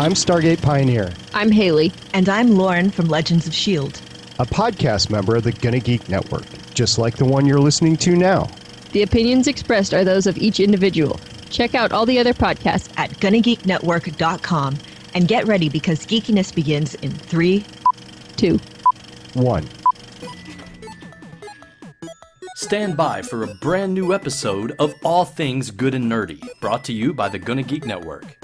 I'm Stargate Pioneer. I'm Haley. And I'm Lauren from Legends of S.H.I.E.L.D., a podcast member of the Gonna Geek Network, just like the one you're listening to now. The opinions expressed are those of each individual. Check out all the other podcasts at GonnaGeekNetwork.com and get ready because geekiness begins in 3, 2, 1. Stand by for a brand new episode of All Things Good and Nerdy, brought to you by the Gonna Geek Network.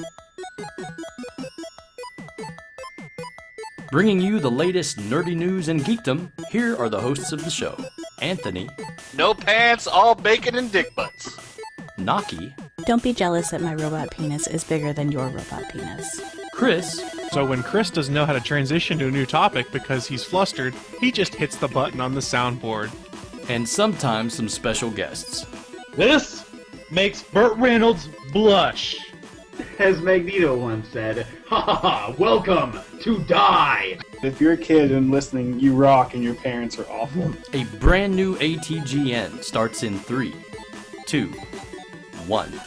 Bringing you the latest nerdy news and geekdom, here are the hosts of the show. Anthony. No pants, all bacon and dick butts. Naki. Don't be jealous that my robot penis is bigger than your robot penis. Chris. So when Chris doesn't know how to transition to a new topic because he's flustered, he just hits the button on the soundboard. And sometimes some special guests. This makes Burt Reynolds blush. As Magneto once said, ha ha ha, welcome to die! If you're a kid and listening, you rock and your parents are awful. A brand new ATGN starts in 3, 2, 1.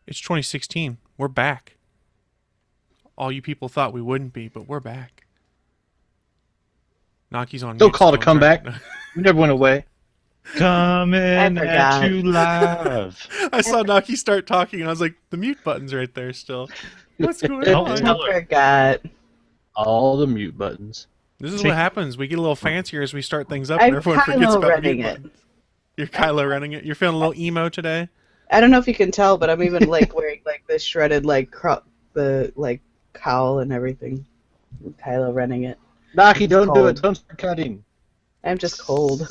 It's 2016. We're back. All you people thought we wouldn't be, but we're back. Naki's on. Don't call it a comeback. We never went away. Coming at you live. I saw Naki start talking, and I was like, the mute button's right there still. What's going on? I forgot. All the mute buttons. This is what happens. We get a little fancier as we start things up, and everyone forgets about mute buttons. You're Kylo running it. You're feeling a little emo today? I don't know if you can tell, but I'm even like wearing like this shredded the cowl and everything. Kylo running it. Naki, don't do it. Don't start cutting. I'm just cold.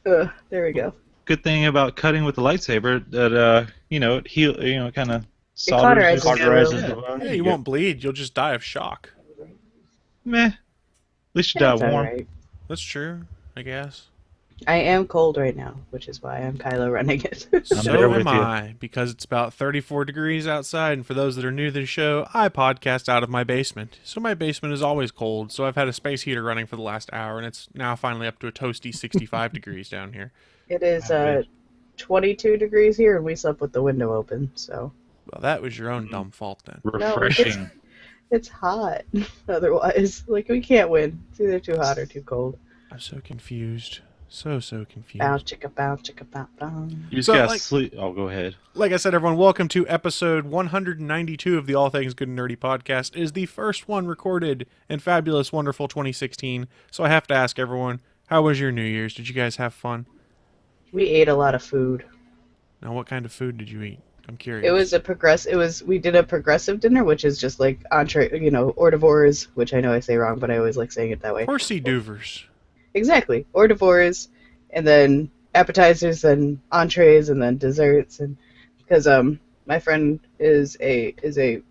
There we go. Good thing about cutting with the lightsaber that it kind of cauterizes the bone. Yeah, you won't bleed. You'll just die of shock. Meh. At least you die warm. Right. That's true, I guess. I am cold right now, which is why I'm Kylo running it. So am I, because it's about 34 degrees outside, and for those that are new to the show, I podcast out of my basement. So my basement is always cold, so I've had a space heater running for the last hour, and it's now finally up to a toasty 65 degrees down here. It is 22 degrees here, and we slept with the window open, so... Well, that was your own dumb fault, then. Refreshing. No, it's hot, otherwise. Like, we can't win. It's either too hot or too cold. I'm so confused. So confused. Bow, chicka, bow, chicka, bow, bow. You just gotta sleep. Oh, go ahead. Like I said, everyone, welcome to episode 192 of the All Things Good and Nerdy podcast. It is the first one recorded in fabulous, wonderful 2016. So I have to ask everyone, how was your New Year's? Did you guys have fun? We ate a lot of food. Now, what kind of food did you eat? I'm curious. We did a progressive dinner, which is just like entree, hors d'oeuvres, which I know I say wrong, but I always like saying it that way. Horsey doovers. Exactly. Hors d'oeuvres, and then appetizers, and entrees, and then desserts, and because my friend is a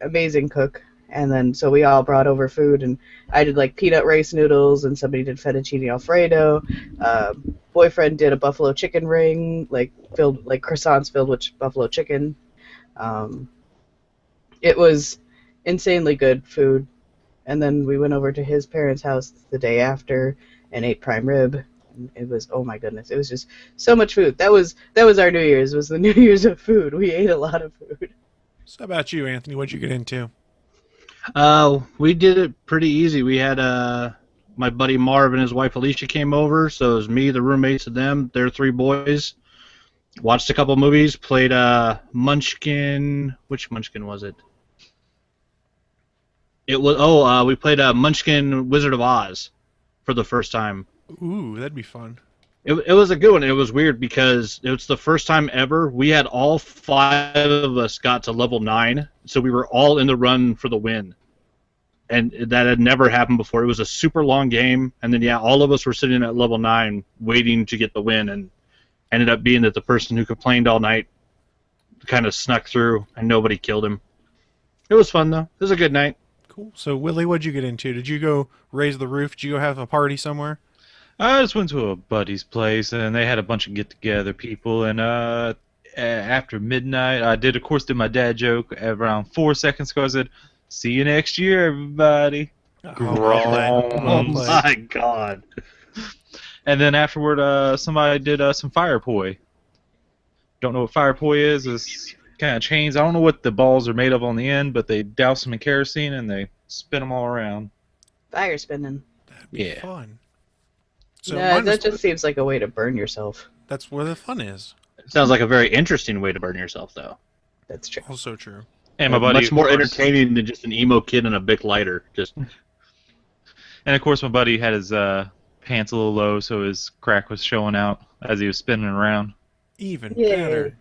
amazing cook, and then so we all brought over food, and I did like peanut rice noodles, and somebody did fettuccine alfredo. Boyfriend did a buffalo chicken ring, croissants filled with buffalo chicken. It was insanely good food, and then we went over to his parents' house the day after and ate prime rib. It was, oh my goodness, it was just so much food. That was our New Year's, was the New Year's of food. We ate a lot of food. So how about you, Anthony? What'd you get into? We did it pretty easy. We had my buddy Marv and his wife Alicia came over, so it was me, the roommates, and them, their 3 boys. Watched a couple movies, played Munchkin. Which Munchkin was it? It was we played Munchkin Wizard of Oz for the first time. Ooh, that'd be fun. It was a good one. It was weird because it was the first time ever we had all 5 of us got to level 9, so we were all in the run for the win. And that had never happened before. It was a super long game, and then all of us were sitting at level 9 waiting to get the win, and ended up being that the person who complained all night kind of snuck through, and nobody killed him. It was fun, though. It was a good night. Cool. So, Willie, what'd you get into? Did you go raise the roof? Did you go have a party somewhere? I just went to a buddy's place, and they had a bunch of get-together people, and after midnight, I did, of course, my dad joke around 4 seconds ago. I said, "See you next year, everybody." Oh my God. And then afterward, somebody did some fire poi. Don't know what fire poi is? It's kind of chains. I don't know what the balls are made of on the end, but they douse them in kerosene and they spin them all around. Fire spinning. That'd be fun. So No, that just seems like a way to burn yourself. That's where the fun is. It sounds like a very interesting way to burn yourself, though. That's true. Also true. And my buddy, much more entertaining than just an emo kid and a Bic lighter. Just. And of course, my buddy had his pants a little low, so his crack was showing out as he was spinning around. Even Yay. better.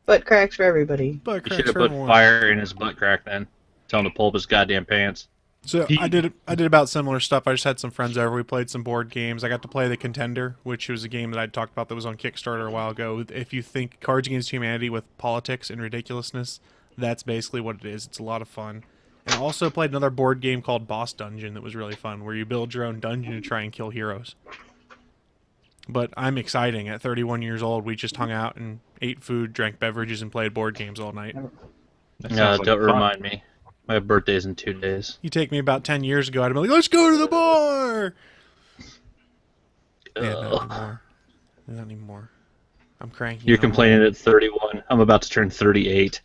Butt cracks for everybody. Butt He cracks should have for put everyone. fire in his butt crack then. Tell him to pull up his goddamn pants. So I did about similar stuff. I just had some friends over. We played some board games. I got to play The Contender, which was a game that I talked about that was on Kickstarter a while ago. If you think Cards Against Humanity with politics and ridiculousness, that's basically what it is. It's a lot of fun. And I also played another board game called Boss Dungeon that was really fun, where you build your own dungeon to try and kill heroes. But I'm exciting. At 31 years old, we just hung out and ate food, drank beverages, and played board games all night. No, don't remind me. My birthday's in 2 days. You take me about 10 years ago, I'd have been like, let's go to the bar! Yeah, not anymore. Not anymore. I'm cranky. You're complaining at 31. I'm about to turn 38.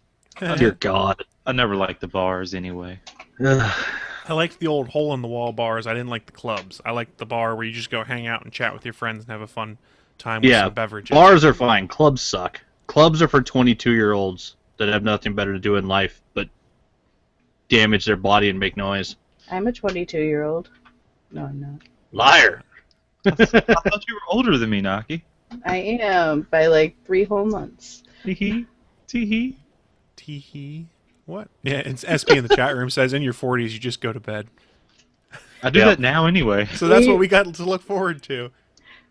Dear God. I never liked the bars anyway. I liked the old hole-in-the-wall bars. I didn't like the clubs. I liked the bar where you just go hang out and chat with your friends and have a fun time with some beverages. Bars are fine. Clubs suck. Clubs are for 22-year-olds that have nothing better to do in life but damage their body and make noise. I'm a 22-year-old. No, I'm not. Liar! I thought you were older than me, Naki. I am, by like 3 whole months. Tee-hee. Tee-hee. Tee-hee. What? Yeah, it's SP in the chat room says, in your 40s, you just go to bed. I do that now anyway. So that's what we got to look forward to.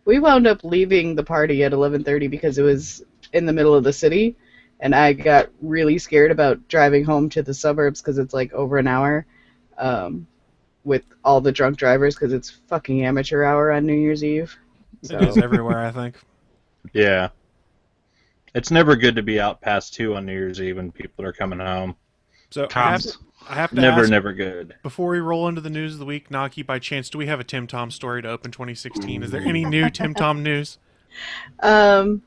We wound up leaving the party at 11:30 because it was in the middle of the city, and I got really scared about driving home to the suburbs because it's like over an hour with all the drunk drivers because it's fucking amateur hour on New Year's Eve. So. It is everywhere, I think. Yeah. It's never good to be out past 2 on New Year's Eve when people are coming home. So I have to never, ask, never good. Before we roll into the news of the week, Naki, by chance, do we have a Tim Tom story to open 2016? Is there any new Tim Tom news? I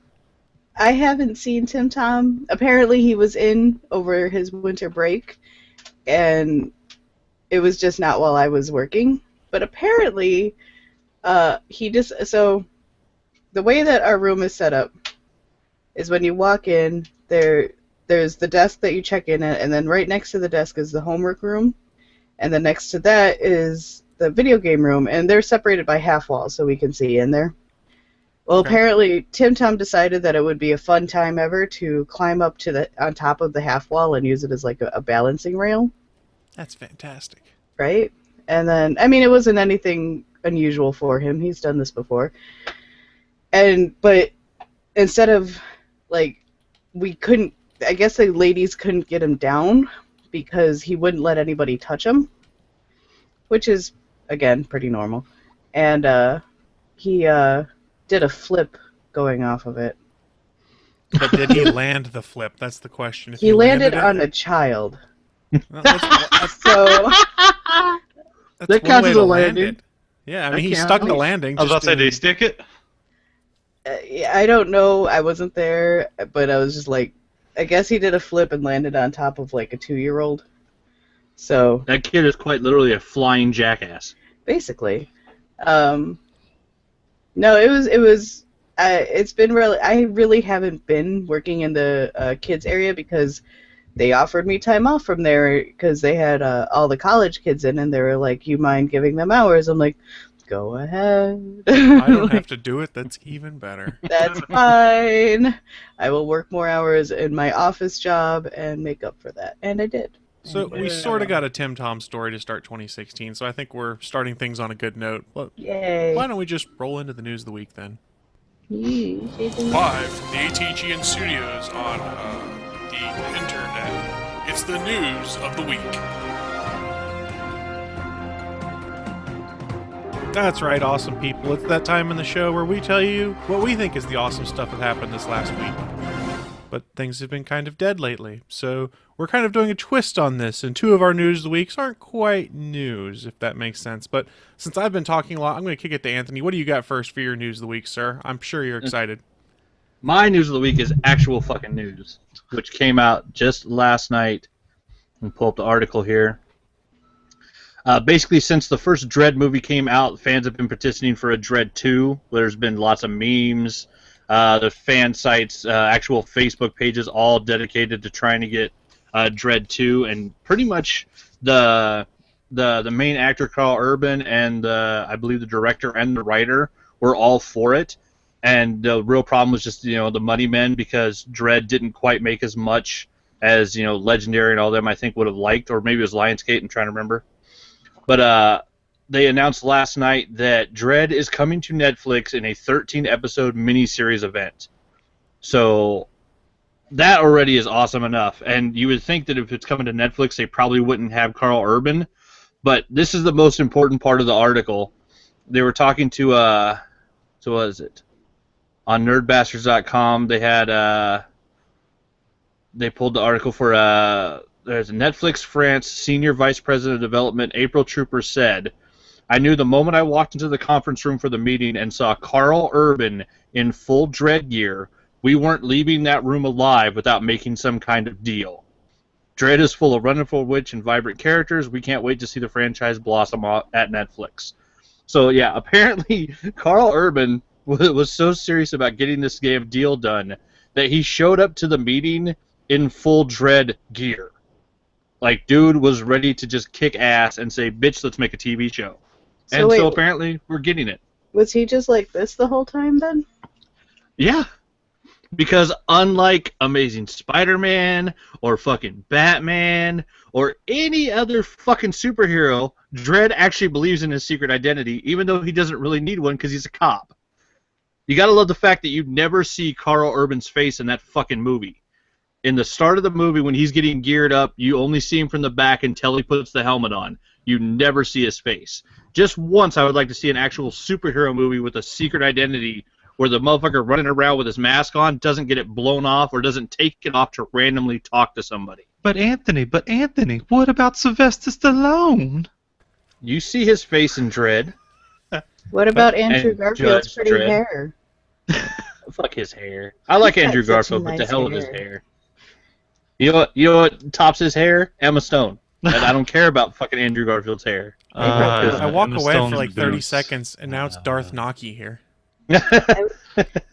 haven't seen Tim Tom. Apparently he was in over his winter break, and it was just not while I was working. But apparently, so the way that our room is set up is when you walk in, there's the desk that you check in at, and then right next to the desk is the homework room, and then next to that is the video game room, and they're separated by half walls so we can see in there. Well, apparently Tim Tom decided that it would be a fun time ever to climb up to on top of the half wall and use it as like a balancing rail. That's fantastic. Right? And then, I mean, it wasn't anything unusual for him. He's done this before. But instead of, like, I guess the ladies couldn't get him down because he wouldn't let anybody touch him, which is, again, pretty normal. And he did a flip going off of it. But did he land the flip? That's the question. If He landed on a child. Well, that's that counts as a landing. Land yeah, I mean, he stuck the landing. I was about to say, did he stick it? I don't know. I wasn't there, but I was just like, I guess he did a flip and landed on top of like a 2-year-old. So that kid is quite literally a flying jackass. Basically, no, it was. It's been really. I really haven't been working in the kids area because they offered me time off from there because they had all the college kids in, and they were like, "You mind giving them hours?" I'm like, "Go ahead." I don't have to do it. That's even better. That's fine. I will work more hours in my office job and make up for that, and I did. So we sort of got a Tim Tom story to start 2016, so I think we're starting things on a good note. Well, yay. Why don't we just roll into the news of the week then? Live from the ATGN studios on the internet, it's the news of the week. That's right, awesome people. It's that time in the show where we tell you what we think is the awesome stuff that happened this last week. But things have been kind of dead lately, so we're kind of doing a twist on this, and 2 of our news of the weeks aren't quite news, if that makes sense. But since I've been talking a lot, I'm going to kick it to Anthony. What do you got first for your news of the week, sir? I'm sure you're excited. My news of the week is actual fucking news, which came out just last night. Let me pull up the article here. Basically, since the first Dredd movie came out, fans have been petitioning for a Dredd 2. There's been lots of memes. The fan sites, actual Facebook pages, all dedicated to trying to get Dredd 2, and pretty much the main actor Carl Urban and I believe the director and the writer were all for it. And the real problem was just the money men, because Dredd didn't quite make as much as Legendary and all them I think would have liked, or maybe it was Lionsgate. I'm trying to remember. But they announced last night that Dredd is coming to Netflix in a 13-episode miniseries event. So that already is awesome enough. And you would think that if it's coming to Netflix, they probably wouldn't have Carl Urban. But this is the most important part of the article. They were talking to, so what is it? On nerdbastards.com, they had, they pulled the article for, there's a Netflix France Senior Vice President of Development, April Trooper, said, "I knew the moment I walked into the conference room for the meeting and saw Carl Urban in full Dredd gear, we weren't leaving that room alive without making some kind of deal. Dredd is full of wonderful witch and vibrant characters. We can't wait to see the franchise blossom at Netflix." So yeah, apparently Carl Urban was so serious about getting this damn deal done that he showed up to the meeting in full Dredd gear. Like, dude was ready to just kick ass and say, "Bitch, let's make a TV show." So so apparently we're getting it. Was he just like this the whole time then? Yeah. Because unlike Amazing Spider-Man or fucking Batman or any other fucking superhero, Dredd actually believes in his secret identity, even though he doesn't really need one because he's a cop. You gotta love the fact that you never see Carl Urban's face in that fucking movie. In the start of the movie, when he's getting geared up, you only see him from the back until he puts the helmet on. You never see his face. Just once, I would like to see an actual superhero movie with a secret identity where the motherfucker running around with his mask on doesn't get it blown off or doesn't take it off to randomly talk to somebody. But Anthony, what about Sylvester Stallone? You see his face in Dredd. What about Andrew Garfield's pretty hair? Fuck his hair. I like Andrew Garfield, but the hell with his hair. You know what tops his hair? Emma Stone. And I don't care about fucking Andrew Garfield's hair. I walk away for like 30 seconds, and now it's Darth Naki here.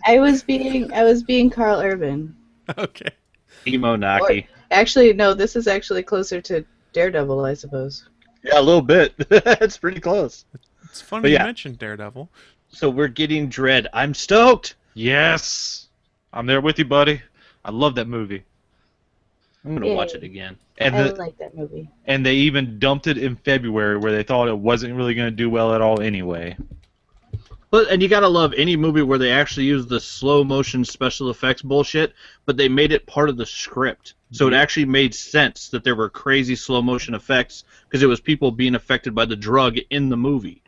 I was being Carl Urban. Okay. Emo Naki. Actually, no. This is actually closer to Daredevil, I suppose. Yeah, a little bit. It's pretty close. It's funny you mentioned Daredevil. So we're getting Dredd. I'm stoked. Yes. I'm there with you, buddy. I love that movie. I'm going to watch it again. And I like that movie. And they even dumped it in February where they thought it wasn't really going to do well at all anyway. And you gotta love any movie where they actually use the slow motion special effects bullshit, but they made it part of the script. So it actually made sense that there were crazy slow motion effects because it was people being affected by the drug in the movie.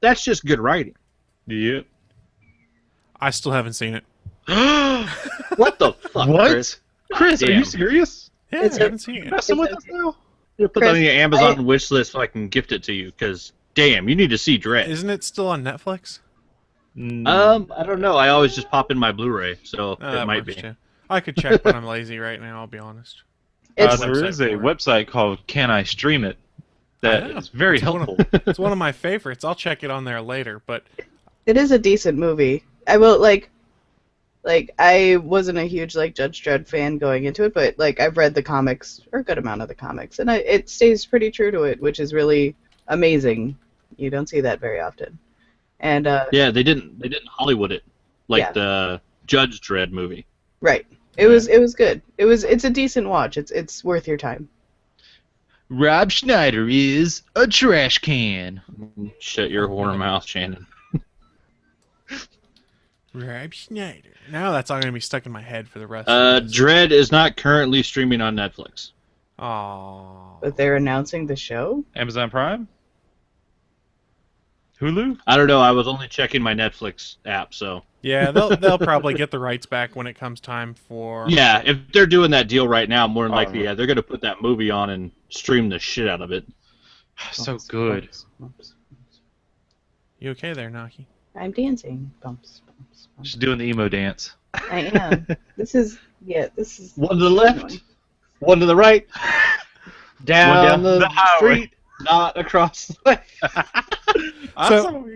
That's just good writing. Yep. I still haven't seen it. What the fuck, What? Chris, are you serious? Yeah, I haven't seen it. Messing with us now? You put that on your Amazon wish list so I can gift it to you, because damn, you need to see Dredd. Isn't it still on Netflix? I don't know. I always just pop in my Blu-ray, so it might be. Too. I could check, but I'm lazy right now. I'll be honest. There is a website called Can I Stream It? That is very helpful. It's one of my favorites. I'll check it on there later, but it is a decent movie. I will like I wasn't a huge Judge Dredd fan going into it, but I've read the comics, or a good amount of the comics, and it stays pretty true to it, which is really amazing. You don't see that very often. And yeah, they didn't Hollywood it the Judge Dredd movie. Right. It was good. It's a decent watch. It's worth your time. Rob Schneider is a trash can. Shut your whore mouth, Shannon. Rob Schneider. Now that's all going to be stuck in my head for the rest of Dredd is not currently streaming on Netflix. Aww. But they're announcing the show? Amazon Prime? Hulu? I don't know. I was only checking my Netflix app, so. Yeah, they'll probably get the rights back when it comes time for. Yeah, if they're doing that deal right now, more than likely, they're going to put that movie on and stream the shit out of it. So good. You okay there, Naki? I'm dancing. Bumps. Just doing the emo dance. I am. This is one to the left, one to the right, down the street, not across the way. So,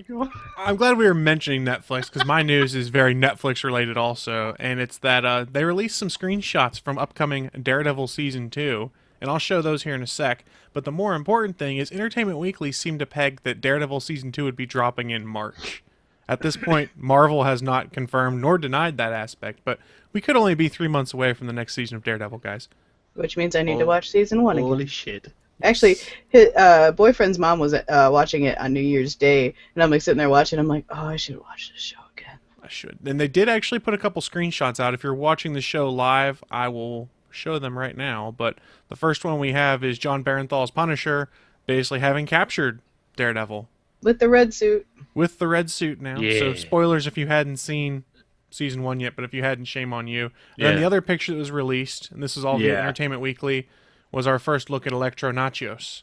I'm glad we were mentioning Netflix because my news is very Netflix related also, and it's that they released some screenshots from upcoming Daredevil Season 2, and I'll show those here in a sec. But the more important thing is Entertainment Weekly seemed to peg that Daredevil Season 2 would be dropping in March. At this point, Marvel has not confirmed nor denied that aspect, but we could only be 3 months away from the next season of Daredevil, guys. Which means I need to watch season 1 again. Holy shit. Actually, his boyfriend's mom was watching it on New Year's Day, and I'm like sitting there watching. I'm like, oh, I should watch this show again. I should. And they did actually put a couple screenshots out. If you're watching the show live, I will show them right now. But the first one we have is John Barenthal's Punisher basically having captured Daredevil. With the red suit. With the red suit now. Yeah. So spoilers if you hadn't seen season 1 yet, but if you hadn't, shame on you. And then the other picture that was released, and this is all via Entertainment Weekly, was our first look at Electro Nachos.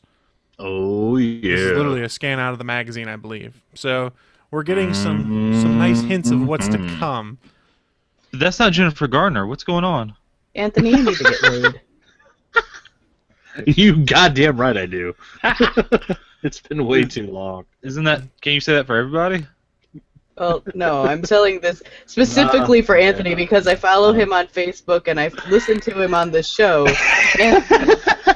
Oh, yeah. This is literally a scan out of the magazine, I believe. So we're getting some nice hints of what's to come. That's not Jennifer Garner. What's going on? Anthony, you need to get laid. You goddamn right I do. It's been way too long. Isn't that? Can you say that for everybody? Well, no, I'm selling this specifically for Anthony because I follow him on Facebook and I've listened to him on the show. And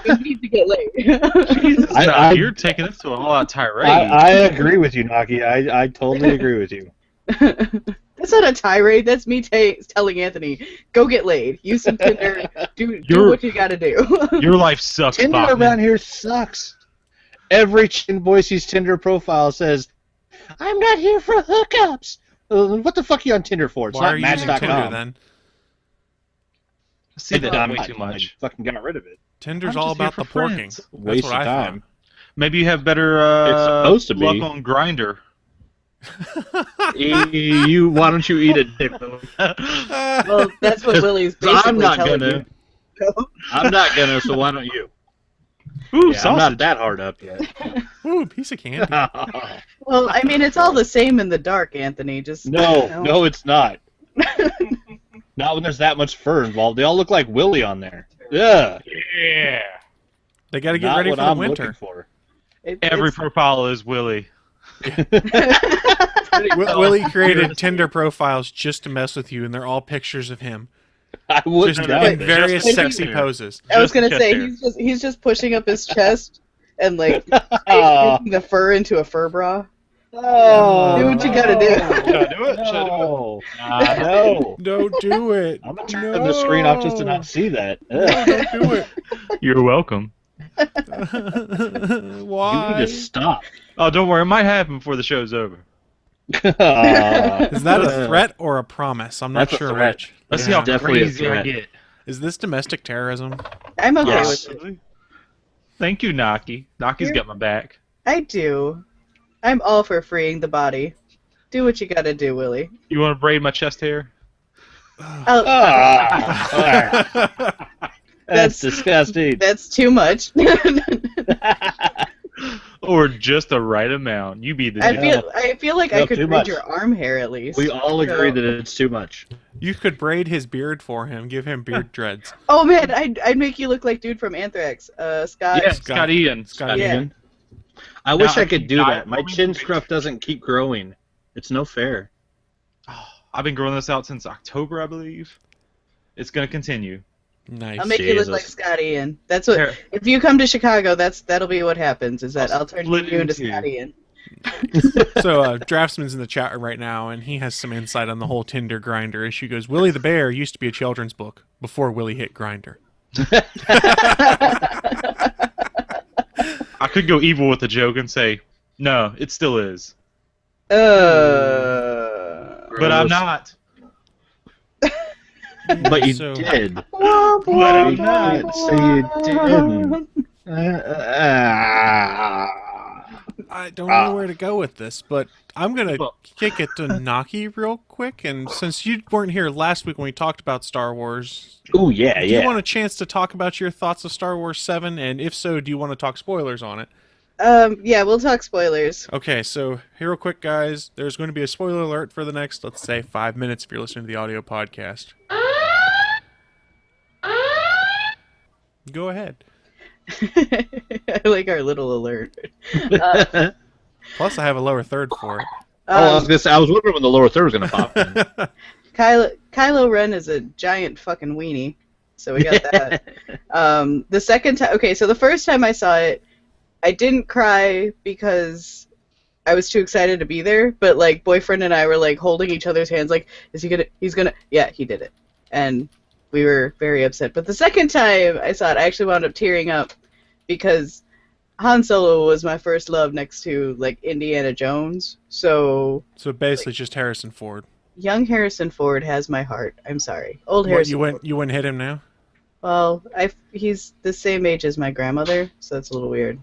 you need to get laid. You're taking this to a whole lot of tirade. I agree with you, Naki. I totally agree with you. That's not a tirade. That's me telling Anthony, go get laid. Use some Tinder. Do what you got to do. Your life sucks, Tinder Bachman. around here sucks. Every chick in Boise's Tinder profile says, I'm not here for hookups. What the fuck are you on Tinder for? It's Why not are you using Tinder Match.com. then? I see that I'm way not- too much. I fucking got rid of it. Tinder's I'm all just here about for the porking. friends. That's Waste what of I time. found. Maybe you have better It's supposed to luck be. on Grindr. Why don't you eat it, Dick? Well, that's what Willie's basically I'm not telling gonna. you. I'm not gonna, so why don't you? Ooh, Yeah, I'm not that hard up yet. Ooh, piece of candy. Well, I mean, it's all the same in the dark, Anthony. Just No, it's not. Not when there's that much fur involved. They all look like Willie on there. Yeah. Yeah. They got to get Not ready what for the I'm winter. looking for. Every profile is Willie. Willie created Tinder profiles just to mess with you, and they're all pictures of him. I would Just doubt in it. various Just sexy chest poses. I was gonna chest say hair. he's just pushing up his chest and like making the fur into a fur bra. Oh, Do what you gotta do. Should I do it? Should I do it? No. Don't do it. I'm gonna turn the screen off just to not see that. Ugh. Don't do it. You're welcome. Why? You need to stop. Oh, don't worry. It might happen before the show's over. Is that a threat or a promise? I'm not That's a sure threat. which. Let's see how definitely a crazy I threat. get. Is this domestic terrorism? I'm okay Yes. with it. Thank you, Naki. Naki's got my back. I do. I'm all for freeing the body. Do what you gotta do, Willie. You want to braid my chest hair? That's disgusting. That's too much. Or just the right amount? You be the I judge. feel like No, I could too read much. your arm hair at least. We all agree So- that it's too much. You could braid his beard for him. Give him beard dreads. Oh man, I'd make you look like dude from Anthrax. Scott. Yeah, Scott Ian. Scott Yeah. Ian. I wish Now, I could do I- that. My chin scruff doesn't keep growing. It's no fair. I've been growing this out since October, I believe. It's gonna continue. Nice. I'll make you look Jesus. like Scott Ian. That's what. Here. If you come to Chicago, that'll be what happens. Is that I'll turn you split into into Scott Ian. So Draftsman's in the chat right now, and he has some insight on the whole Tinder grinder issue. He goes, Willie the Bear used to be a children's book before Willie hit Grinder. I could go evil with the joke and say, no, it still is. Uh. But I'm not. But you So- did. But I'm not. So you didn't. I don't know where to go with this, but I'm going to kick it to Naki real quick. And since you weren't here last week when we talked about Star Wars, Oh yeah, do you yeah. want a chance to talk about your thoughts of Star Wars 7? And if so, do you want to talk spoilers on it? Yeah, we'll talk spoilers. Okay, so here real quick, guys. There's going to be a spoiler alert for the next, let's say, 5 minutes if you're listening to the audio podcast. Go ahead. I like our little alert. Plus, I have a lower third for it. I was wondering when the lower third was going to pop in. Kylo Ren is a giant fucking weenie, so we got that. The second time, okay, so the first time I saw it, I didn't cry because I was too excited to be there, but like boyfriend and I were like holding each other's hands, like, yeah, he did it, and we were very upset. But the second time I saw it, I actually wound up tearing up because Han Solo was my first love next to like Indiana Jones, so Basically, just Harrison Ford. Young Harrison Ford has my heart. I'm sorry, old Harrison. You wouldn't hit him now? Well, he's the same age as my grandmother, so that's a little weird.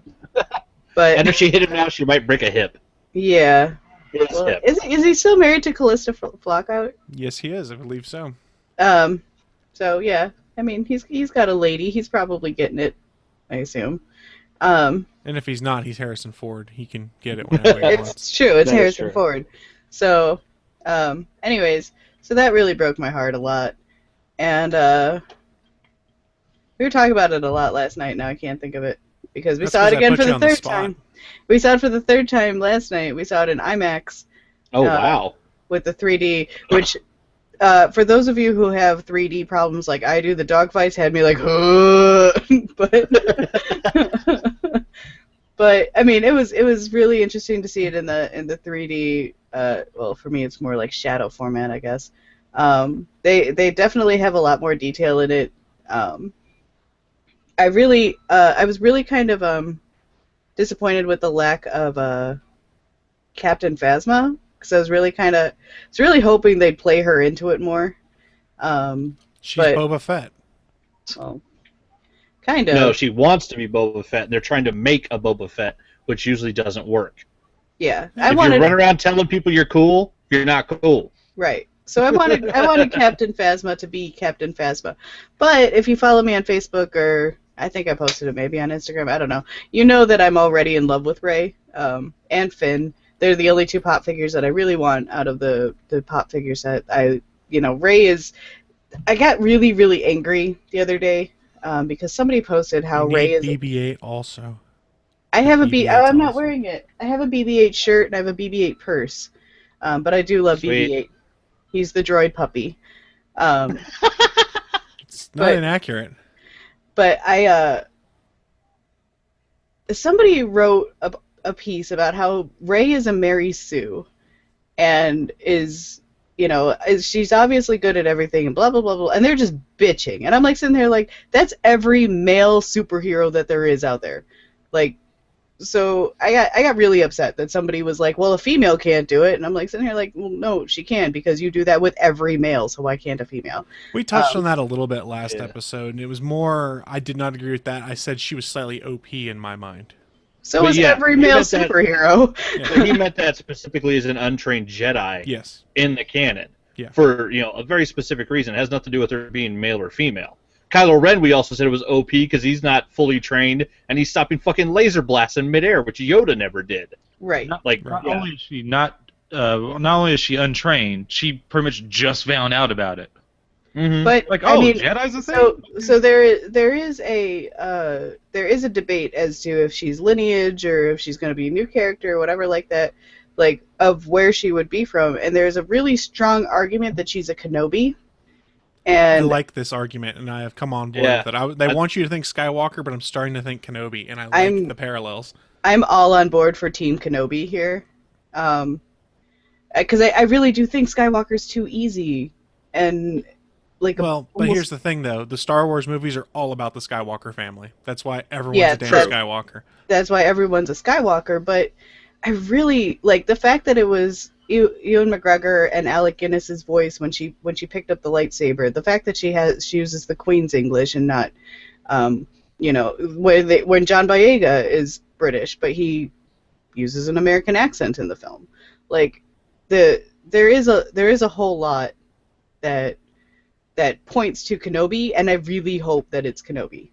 But and if she hit him now, she might break a hip. Yeah. Well, is he still married to Callista Flockhart? Yes, he is. I believe so. So yeah, I mean, he's got a lady. He's probably getting it, I assume. And if he's not, he's Harrison Ford. He can get it whenever he wants. It's true. It's Harrison Ford. So, anyways, so that really broke my heart a lot, and we were talking about it a lot last night. Now I can't think of it because we saw it again for the third time. We saw it for the third time last night. We saw it in IMAX. Oh wow! With the 3D, which for those of you who have 3D problems like I do, the dogfights had me like, but I mean, it was really interesting to see it in the 3D. Well, for me, it's more like shadow format, I guess. They definitely have a lot more detail in it. I was really kind of disappointed with the lack of Captain Phasma, because I was really hoping they'd play her into it more. She's Boba Fett. Well, kind of. No, she wants to be Boba Fett, and they're trying to make a Boba Fett, which usually doesn't work. Yeah, if you run around telling people you're cool, you're not cool. Right. So I wanted Captain Phasma to be Captain Phasma. But if you follow me on Facebook, or I think I posted it maybe on Instagram, I don't know, you know that I'm already in love with Rey and Finn. They're the only two pop figures that I really want out of the pop figure set. Rey is... I got really, really angry the other day because somebody posted how Rey is... BB-8 also. I have I'm not wearing it. I have a BB-8 shirt and I have a BB-8 purse. But I do love BB-8. He's the droid puppy. It's not inaccurate. But somebody wrote a piece about how Rey is a Mary Sue, and she's obviously good at everything and blah blah blah blah, and they're just bitching, and I'm like sitting there like, that's every male superhero that there is out there, like. So I got really upset that somebody was like, well, a female can't do it. And I'm like sitting here like, well, no, she can, because you do that with every male, so why can't a female? We touched on that a little bit last episode, and it was more, I did not agree with that. I said she was slightly OP in my mind. So is every male superhero. So he meant that specifically as an untrained Jedi. Yes. In the canon. Yeah. For a very specific reason. It has nothing to do with her being male or female. Kylo Ren, we also said it was OP because he's not fully trained and he's stopping fucking laser blasts in midair, which Yoda never did. Right. Not only is she not only is she untrained, she pretty much just found out about it. Mm-hmm. But Jedi's a thing. So there is a debate as to if she's lineage or if she's going to be a new character or whatever like that, like of where she would be from, and there's a really strong argument that she's a Kenobi. And I like this argument, and I have come on board with it. They want you to think Skywalker, but I'm starting to think Kenobi, and I like the parallels. I'm all on board for Team Kenobi here, because I really do think Skywalker's too easy, and like. Well, but here's the thing, though: the Star Wars movies are all about the Skywalker family. That's why everyone's a damn Skywalker. That's why everyone's a Skywalker. But I really like the fact that it was Ewan McGregor and Alec Guinness's voice when she picked up the lightsaber. The fact that she uses the Queen's English and not, when John Boyega is British, but he uses an American accent in the film. Like there is a whole lot that points to Kenobi, and I really hope that it's Kenobi.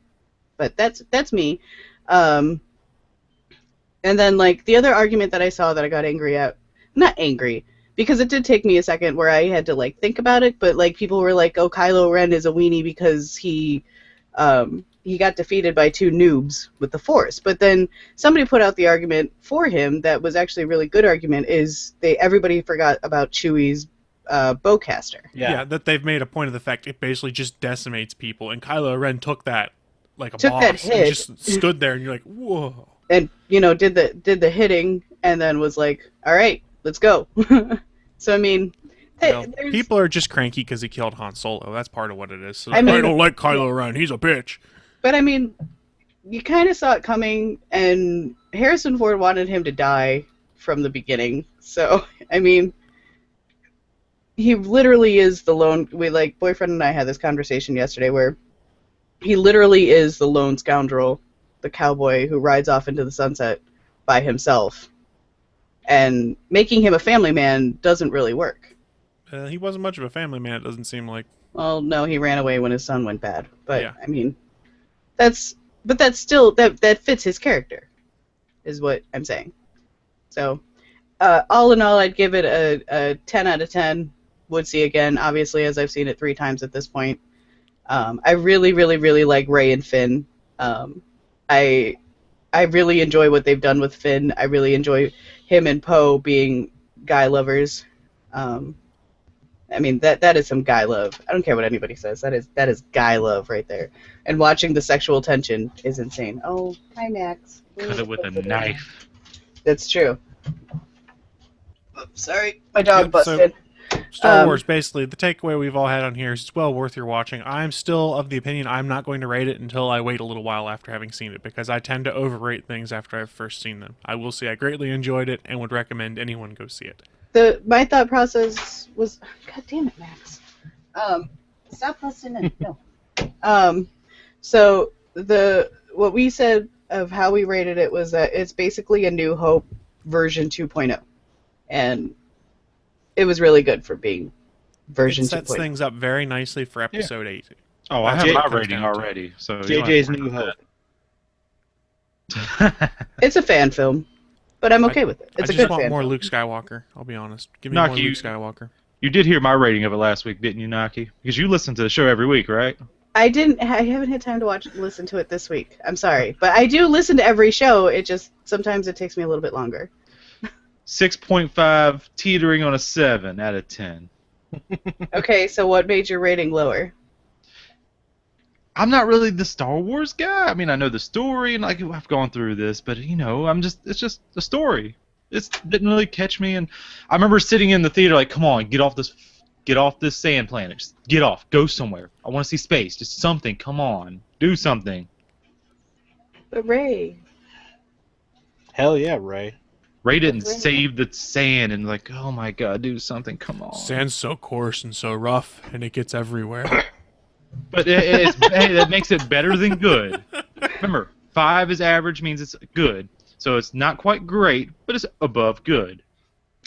But that's me. And then, like, the other argument that I saw that I got angry at, not angry, because it did take me a second where I had to, like, think about it, but, like, people were like, oh, Kylo Ren is a weenie because he got defeated by 2 noobs with the Force. But then somebody put out the argument for him that was actually a really good argument, is everybody forgot about Chewie's bowcaster. Yeah, that they've made a point of the fact it basically just decimates people, and Kylo Ren took that like a boss that hit. and just stood there, and you're like, whoa. And, you know, did the hitting, and then was like, all right, let's go. So, I mean... people are just cranky because he killed Han Solo. That's part of what it is. So I don't like Kylo Ren. He's a bitch. But, I mean, you kind of saw it coming, and Harrison Ford wanted him to die from the beginning. So, I mean, he literally is the lone... Boyfriend and I had this conversation yesterday where he literally is the lone scoundrel, the cowboy who rides off into the sunset by himself. And making him a family man doesn't really work. He wasn't much of a family man, it doesn't seem like. Well, no, he ran away when his son went bad. But, yeah. I mean, that's still, that fits his character, is what I'm saying. So, all in all, I'd give it a 10 out of 10. Would see again, obviously, as I've seen it 3 times at this point. I really, really, really like Rey and Finn. I really enjoy what they've done with Finn. I really enjoy him and Poe being guy lovers. I mean, that is some guy love. I don't care what anybody says. That is guy love right there. And watching the sexual tension is insane. Oh, hi, Max. Cut it with a knife. That's true. Oops, sorry, my dog busted. So Star Wars, basically, the takeaway we've all had on here is it's well worth your watching. I'm still of the opinion I'm not going to rate it until I wait a little while after having seen it, because I tend to overrate things after I've first seen them. I will say I greatly enjoyed it and would recommend anyone go see it. My thought process was, God damn it, Max. Stop busting in. No. So what we said of how we rated it was that it's basically a New Hope version 2.0, and it was really good for being version 2.0. It sets things up very nicely for episode 8. Oh, I have my rating already. So JJ's New Hope. It's a fan film, but I'm okay with it. It's a good fan I just want more film. Luke Skywalker, I'll be honest. Give me more Luke Skywalker. You did hear my rating of it last week, didn't you, Naki? Because you listen to the show every week, right? I haven't had time to listen to it this week. I'm sorry. But I do listen to every show. It just, sometimes it takes me a little bit longer. 6.5, teetering on a 7 out of 10. Okay, so what made your rating lower? I'm not really the Star Wars guy. I mean, I know the story, and like I've gone through this, but you know, it's just a story. It didn't really catch me, and I remember sitting in the theater like, come on, get off this sand planet. Just get off. Go somewhere. I want to see space. Just something. Come on. Do something. But Rey. Hell yeah, Rey. Rey didn't save the sand and like, oh my god, do something. Come on. Sand's so coarse and so rough, and it gets everywhere. But that makes it better than good. Remember, 5 is average, means it's good. So it's not quite great, but it's above good.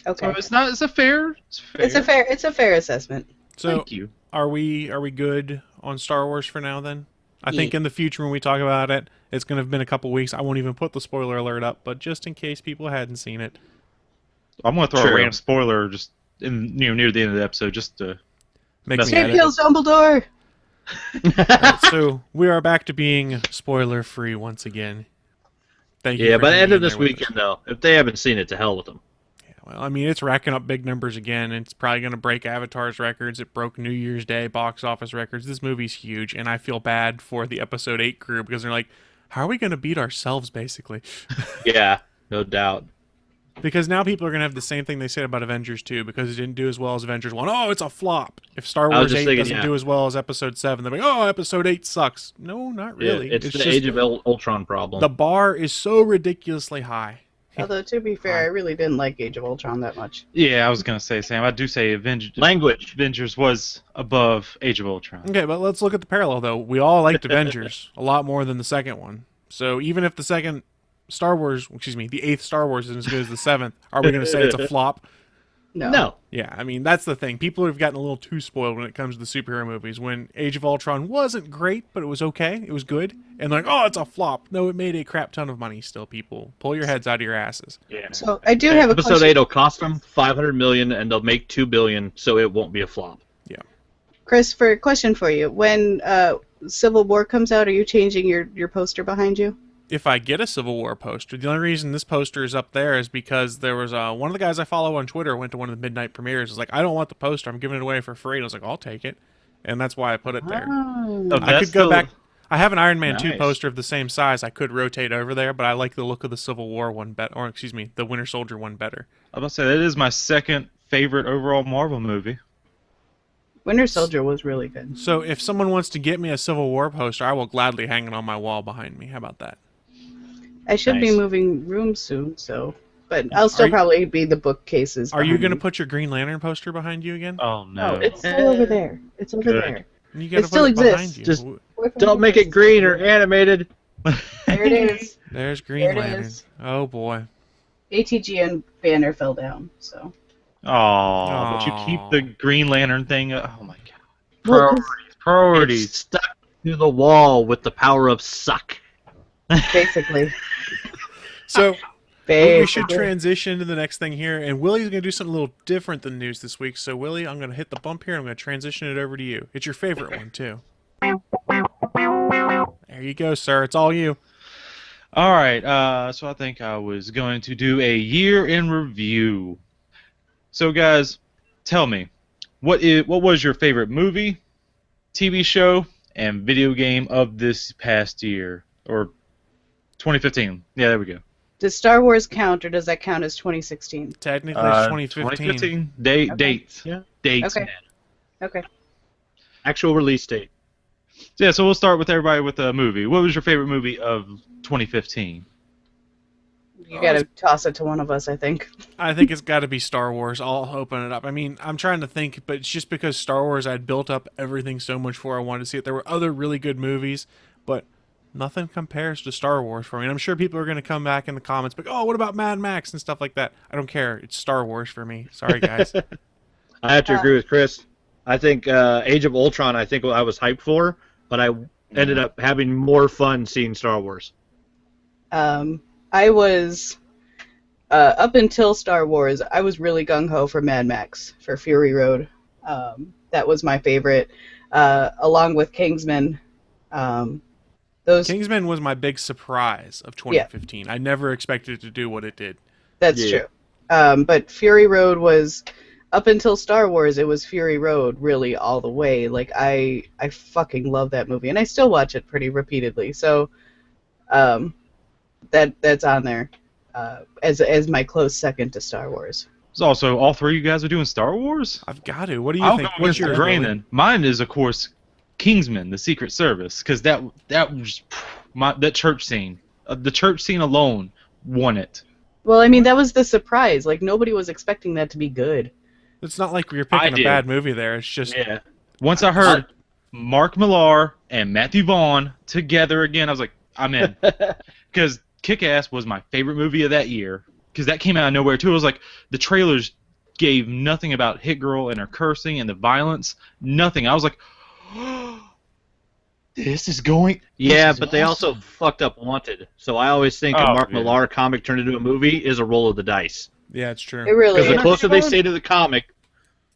Okay. So it's fair. It's a fair assessment. So thank you. Are we good on Star Wars for now then? I think in the future when we talk about it, it's going to have been a couple weeks. I won't even put the spoiler alert up, but just in case people hadn't seen it. I'm going to throw a random spoiler just near the end of the episode just to make me Snape kills Dumbledore. Right, so we are back to being spoiler free once again. Thank you. Yeah, by the end of this weekend, though, if they haven't seen it, to hell with them. Yeah, well, I mean, it's racking up big numbers again. It's probably going to break Avatar's records. It broke New Year's Day box office records. This movie's huge, and I feel bad for the Episode 8 crew because they're like, how are we going to beat ourselves, basically? Yeah, no doubt. Because now people are going to have the same thing they said about Avengers 2 because it didn't do as well as Avengers 1. Oh, it's a flop. If Star Wars 8 doesn't do as well as Episode 7, they're like, oh, Episode 8 sucks. No, not really. Yeah, it's the Age of Ultron problem. The bar is so ridiculously high. Although, to be fair, I really didn't like Age of Ultron that much. Yeah, I was going to say, Sam, I do say Avengers was above Age of Ultron. Okay, but let's look at the parallel, though. We all liked Avengers a lot more than the second one. So even if the eighth Star Wars isn't as good as the 7th, are we going to say it's a flop? No. Yeah, I mean, that's the thing. People have gotten a little too spoiled when it comes to the superhero movies. When Age of Ultron wasn't great, but it was okay. It was good. And they're like, oh, it's a flop. No, it made a crap ton of money still, people. Pull your heads out of your asses. Yeah. So I do have a Episode question. 8 will cost them $500 million, and they'll make $2 billion, so it won't be a flop. Yeah. Chris, for a question for you. When Civil War comes out, are you changing your poster behind you? If I get a Civil War poster, the only reason this poster is up there is because there was one of the guys I follow on Twitter went to one of the midnight premieres. Was like, I don't want the poster. I'm giving it away for free. And I was like, I'll take it. And that's why I put it there. I could go back. I have an Iron Man 2 poster of the same size. I could rotate over there, but I like the look of the Civil War one better. Or, excuse me, the Winter Soldier one better. I was about to say, that is my second favorite overall Marvel movie. Winter Soldier was really good. So if someone wants to get me a Civil War poster, I will gladly hang it on my wall behind me. How about that? I should be moving rooms soon, but I'll still probably be the bookcases. Are you going to put your Green Lantern poster behind you again? Oh, no. No, it's still over there. It's over there. You gotta it still put it behind exists. you. Just don't make it green or animated. There it is. There's Green There it Lantern. is. Oh, boy. ATGN banner fell down, so. Oh, but you keep the Green Lantern thing. Oh, my God. Well, Priorities. It's stuck to the wall with the power of suck. basically. So Basically. we should transition to the next thing here, and Willie's going to do something a little different than news this week. So Willie, I'm going to hit the bump here, and I'm going to transition it over to you. It's your favorite one, too. There you go, sir. It's all you. All right, so I think I was going to do a year in review. So, guys, tell me, what was your favorite movie, TV show, and video game of this past year, or 2015? Yeah, there we go. Does Star Wars count, or does that count as 2016? Technically, it's 2015. Dates. Yeah. Dates, Okay. man. Okay. Actual release date. Yeah, so we'll start with everybody with a movie. What was your favorite movie of 2015? You gotta toss it to one of us, I think. I think it's got to be Star Wars. I'll open it up. I mean, I'm trying to think, but it's just because Star Wars, I'd built up everything so much for I wanted to see it. There were other really good movies, but nothing compares to Star Wars for me. And I'm sure people are going to come back in the comments, but oh, what about Mad Max and stuff like that? I don't care. It's Star Wars for me. Sorry, guys. I have to agree with Chris. I think Age of Ultron, I think I was hyped for, but I ended up having more fun seeing Star Wars. I was, up until Star Wars, I was really gung-ho for Mad Max, for Fury Road. That was my favorite, along with Kingsman. Kingsman was my big surprise of 2015. Yeah. I never expected it to do what it did. That's true. But Fury Road was, up until Star Wars, it was Fury Road really all the way. Like, I fucking love that movie, and I still watch it pretty repeatedly. So, that's on there as my close second to Star Wars. So also, all three of you guys are doing Star Wars? I've got to. What do you think? What's your grain then? Mine is, of course, Kingsman, the Secret Service, because that was that church scene. The church scene alone won it. Well, I mean, that was the surprise. Like, nobody was expecting that to be good. It's not like you're picking a bad movie there. It's just... Yeah. Once I heard Mark Millar and Matthew Vaughn together again, I was like, I'm in. Because Kick-Ass was my favorite movie of that year. Because that came out of nowhere, too. It was like, the trailers gave nothing about Hit Girl and her cursing and the violence. Nothing. I was like, this is going... Yeah, but they also fucked up Wanted. So I always think a Mark Millar comic turned into a movie is a roll of the dice. Yeah, it's true. It really is. Because the closer they say to the comic,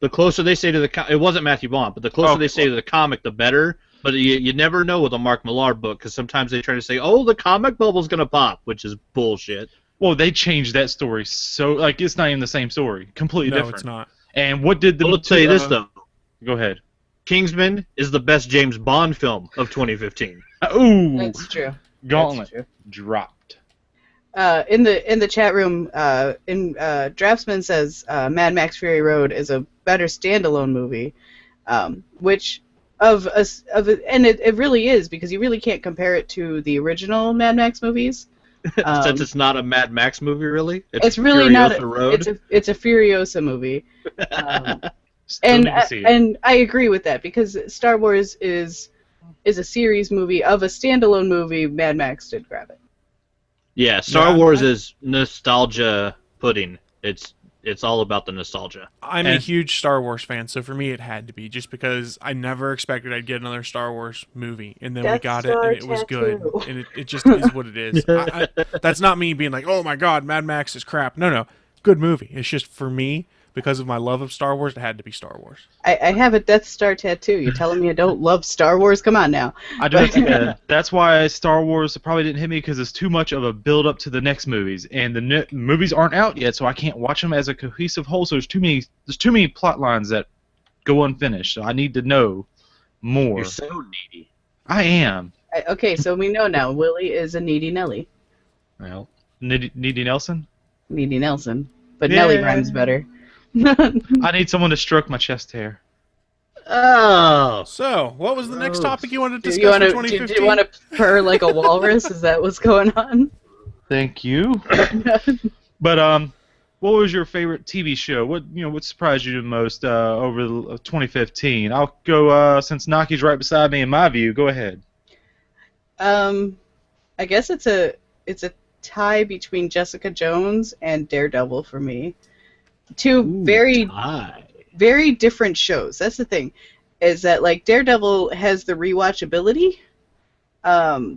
it wasn't Matthew Vaughn, but the closer they say to the comic, the better. But you never know with a Mark Millar book, because sometimes they try to say, oh, the comic bubble's going to pop, which is bullshit. Well, they changed that story so... Like, it's not even the same story. Completely different. No, it's not. And what did the... Well, let's tell you this, though. Go ahead. Kingsman is the best James Bond film of 2015. Ooh! That's true. Gauntlet. That's true. Dropped. In the chat room, Draftsman says Mad Max Fury Road is a better standalone movie, which and it really is, because you really can't compare it to the original Mad Max movies. Since it's not a Mad Max movie, really. It's really not. Road. It's a Furiosa movie. And I agree with that, because Star Wars is a series movie of a standalone movie. Mad Max did grab it. Yeah, Star Wars is nostalgia pudding. It's it's all about the nostalgia. I'm a huge Star Wars fan, so for me it had to be, just because I never expected I'd get another Star Wars movie, and then we got it, and it was good, and it just is what it is. That's not me being like, oh my god, Mad Max is crap. No, good movie. It's just, for me, because of my love of Star Wars, it had to be Star Wars. I have a Death Star tattoo. You're telling me I don't love Star Wars? Come on now. I do. That's why Star Wars probably didn't hit me, because it's too much of a build up to the next movies, and the movies aren't out yet, so I can't watch them as a cohesive whole. So there's too many plot lines that go unfinished. So I need to know more. You're so needy. I am. Okay, so we know now. Willie is a needy Nelly. Well, needy Nelson. Needy Nelson, but Nelly rhymes better. I need someone to stroke my chest hair. Oh. So, what was the next topic you wanted to discuss for 2015? Do you want to purr like a walrus? Is that what's going on? Thank you. But what was your favorite TV show? What surprised you the most over 2015? I'll go since Naki's right beside me in my view. Go ahead. I guess it's a tie between Jessica Jones and Daredevil for me. Two very different shows. That's the thing, is that like Daredevil has the rewatchability.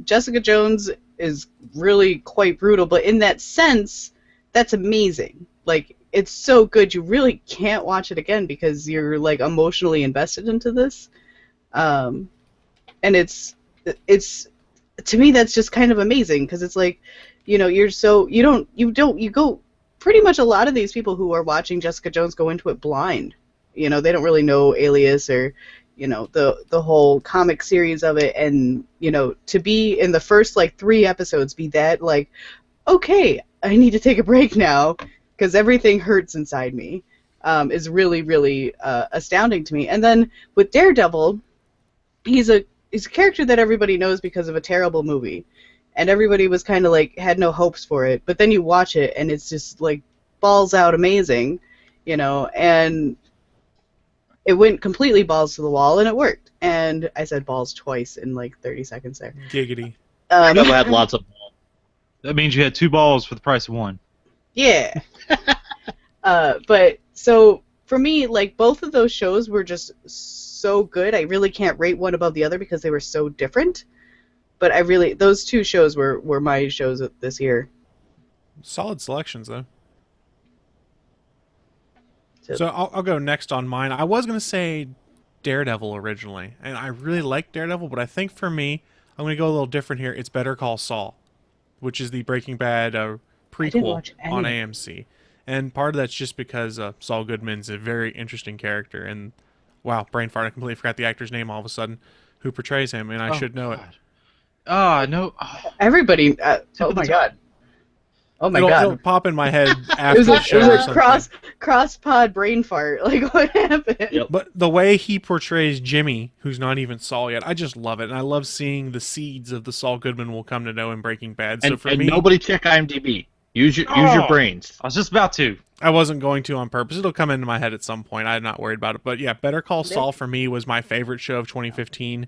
Jessica Jones is really quite brutal, but in that sense, that's amazing. Like, it's so good you really can't watch it again because you're like emotionally invested into this. And it's to me that's just kind of amazing, because it's like, you go. Pretty much a lot of these people who are watching Jessica Jones go into it blind. They don't really know Alias or, the whole comic series of it. And, to be in the first, 3 episodes, be that, okay, I need to take a break now because everything hurts inside me, is really, really astounding to me. And then with Daredevil, he's a character that everybody knows because of a terrible movie. And everybody was kind of had no hopes for it. But then you watch it, and it's just balls out amazing, and it went completely balls to the wall, and it worked. And I said balls twice in 30 seconds there. Giggity. Daredevil had lots of balls. That means you had 2 balls for the price of 1. Yeah. But so for me, both of those shows were just so good. I really can't rate one above the other because they were so different. But those 2 shows were my shows this year. Solid selections, though. So I'll go next on mine. I was going to say Daredevil originally, and I really like Daredevil, but I think for me, I'm going to go a little different here. It's Better Call Saul, which is the Breaking Bad prequel on AMC. And part of that's just because Saul Goodman's a very interesting character, and wow, brain fart, I completely forgot the actor's name all of a sudden, who portrays him, and I should know it. Oh, no. Everybody, oh my god. Oh my god. It'll pop in my head after the show. It was a cross-pod brain fart. What happened? Yep. But the way he portrays Jimmy, who's not even Saul yet, I just love it. And I love seeing the seeds of the Saul Goodman we'll come to know in Breaking Bad. So for me, nobody check IMDb. Use your brains. I was just about to. I wasn't going to on purpose. It'll come into my head at some point. I'm not worried about it. But yeah, Better Call Saul for me was my favorite show of 2015.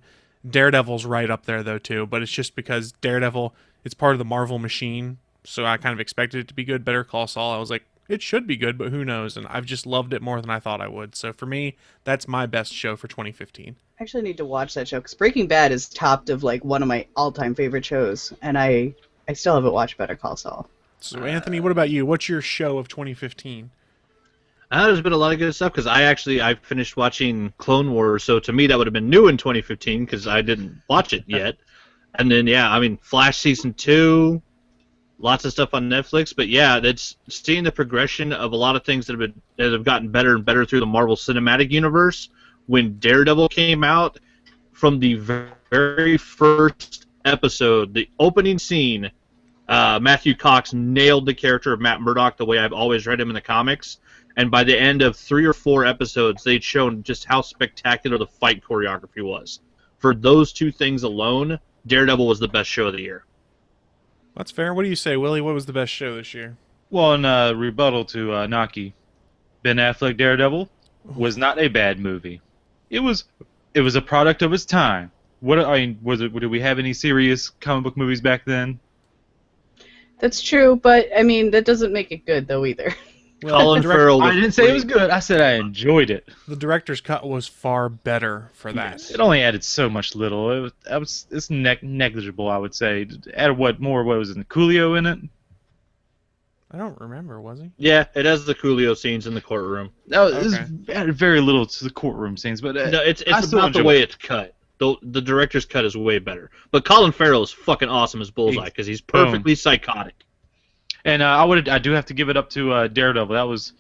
Daredevil's right up there, though, too. But it's just because Daredevil, it's part of the Marvel machine, so I kind of expected it to be good. Better Call Saul, I was like, it should be good, but who knows? And I've just loved it more than I thought I would. So for me, that's my best show for 2015. I actually need to watch that show, because Breaking Bad is topped of, one of my all-time favorite shows, and I still haven't watched Better Call Saul. So, Anthony, what about you? What's your show of 2015? There's been a lot of good stuff, because I finished watching Clone Wars, so to me that would have been new in 2015 because I didn't watch it yet. And then, Flash Season 2, lots of stuff on Netflix. But yeah, that's seeing the progression of a lot of things that have gotten better and better through the Marvel Cinematic Universe. When Daredevil came out, from the very first episode, the opening scene, Matthew Cox nailed the character of Matt Murdock the way I've always read him in the comics. And by the end of 3 or 4 episodes, they'd shown just how spectacular the fight choreography was. For those 2 things alone, Daredevil was the best show of the year. That's fair. What do you say, Willie? What was the best show this year? Well, in rebuttal to Naki, Ben Affleck Daredevil was not a bad movie. It was a product of its time. Did we have any serious comic book movies back then? That's true, but that doesn't make it good though either. Colin Farrell. I didn't say it was good. I said I enjoyed it. The director's cut was far better for that. It only added so much little. It's negligible, I would say. It added what was it? Coolio in it? I don't remember. Was he? Yeah, it has the Coolio scenes in the courtroom. No, it added very little to the courtroom scenes, but no, it's about the way it's cut. The director's cut is way better. But Colin Farrell is fucking awesome as Bullseye because he's perfectly psychotic. And I do have to give it up to Daredevil. That was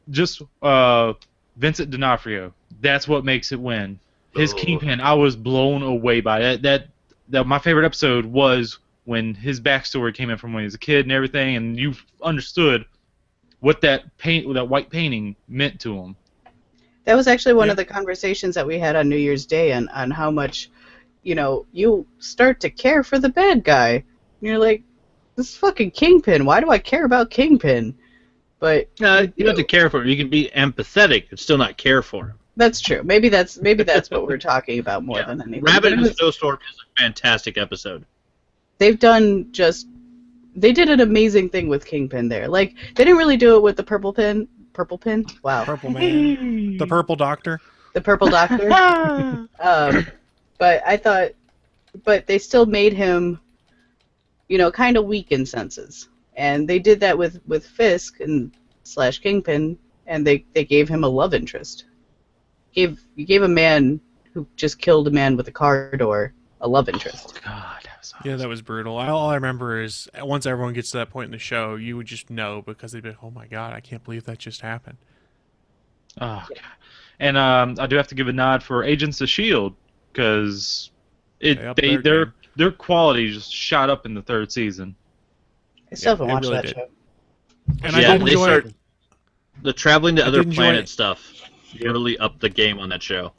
just Vincent D'Onofrio. That's what makes it win. His Kingpin, I was blown away by it. That my favorite episode was when his backstory came in from when he was a kid and everything, and you understood what that white painting meant to him. That was actually one of the conversations that we had on New Year's Day on how much, you start to care for the bad guy. And you're like, this is fucking Kingpin. Why do I care about Kingpin? But you don't have to care for him. You can be empathetic and still not care for him. That's true. Maybe that's what we're talking about more than anything. Rabbit in the Snowstorm is a fantastic episode. They did an amazing thing with Kingpin there. Like, they didn't really do it with the Purple Pin. Wow. Purple Man. The Purple Doctor. The Purple Doctor. But they still made him, kind of weak in senses. And they did that with Fisk and / Kingpin, and they gave him a love interest. You gave a man who just killed a man with a car door a love interest. Oh, God. Yeah, that was brutal. All I remember is once everyone gets to that point in the show, you would just know because they'd be like, oh my God, I can't believe that just happened. Oh, God. And I do have to give a nod for Agents of S.H.I.E.L.D. because their quality just shot up in the 3rd season. I still haven't watched that show. And I did enjoy the traveling to other planet stuff really upped the game on that show.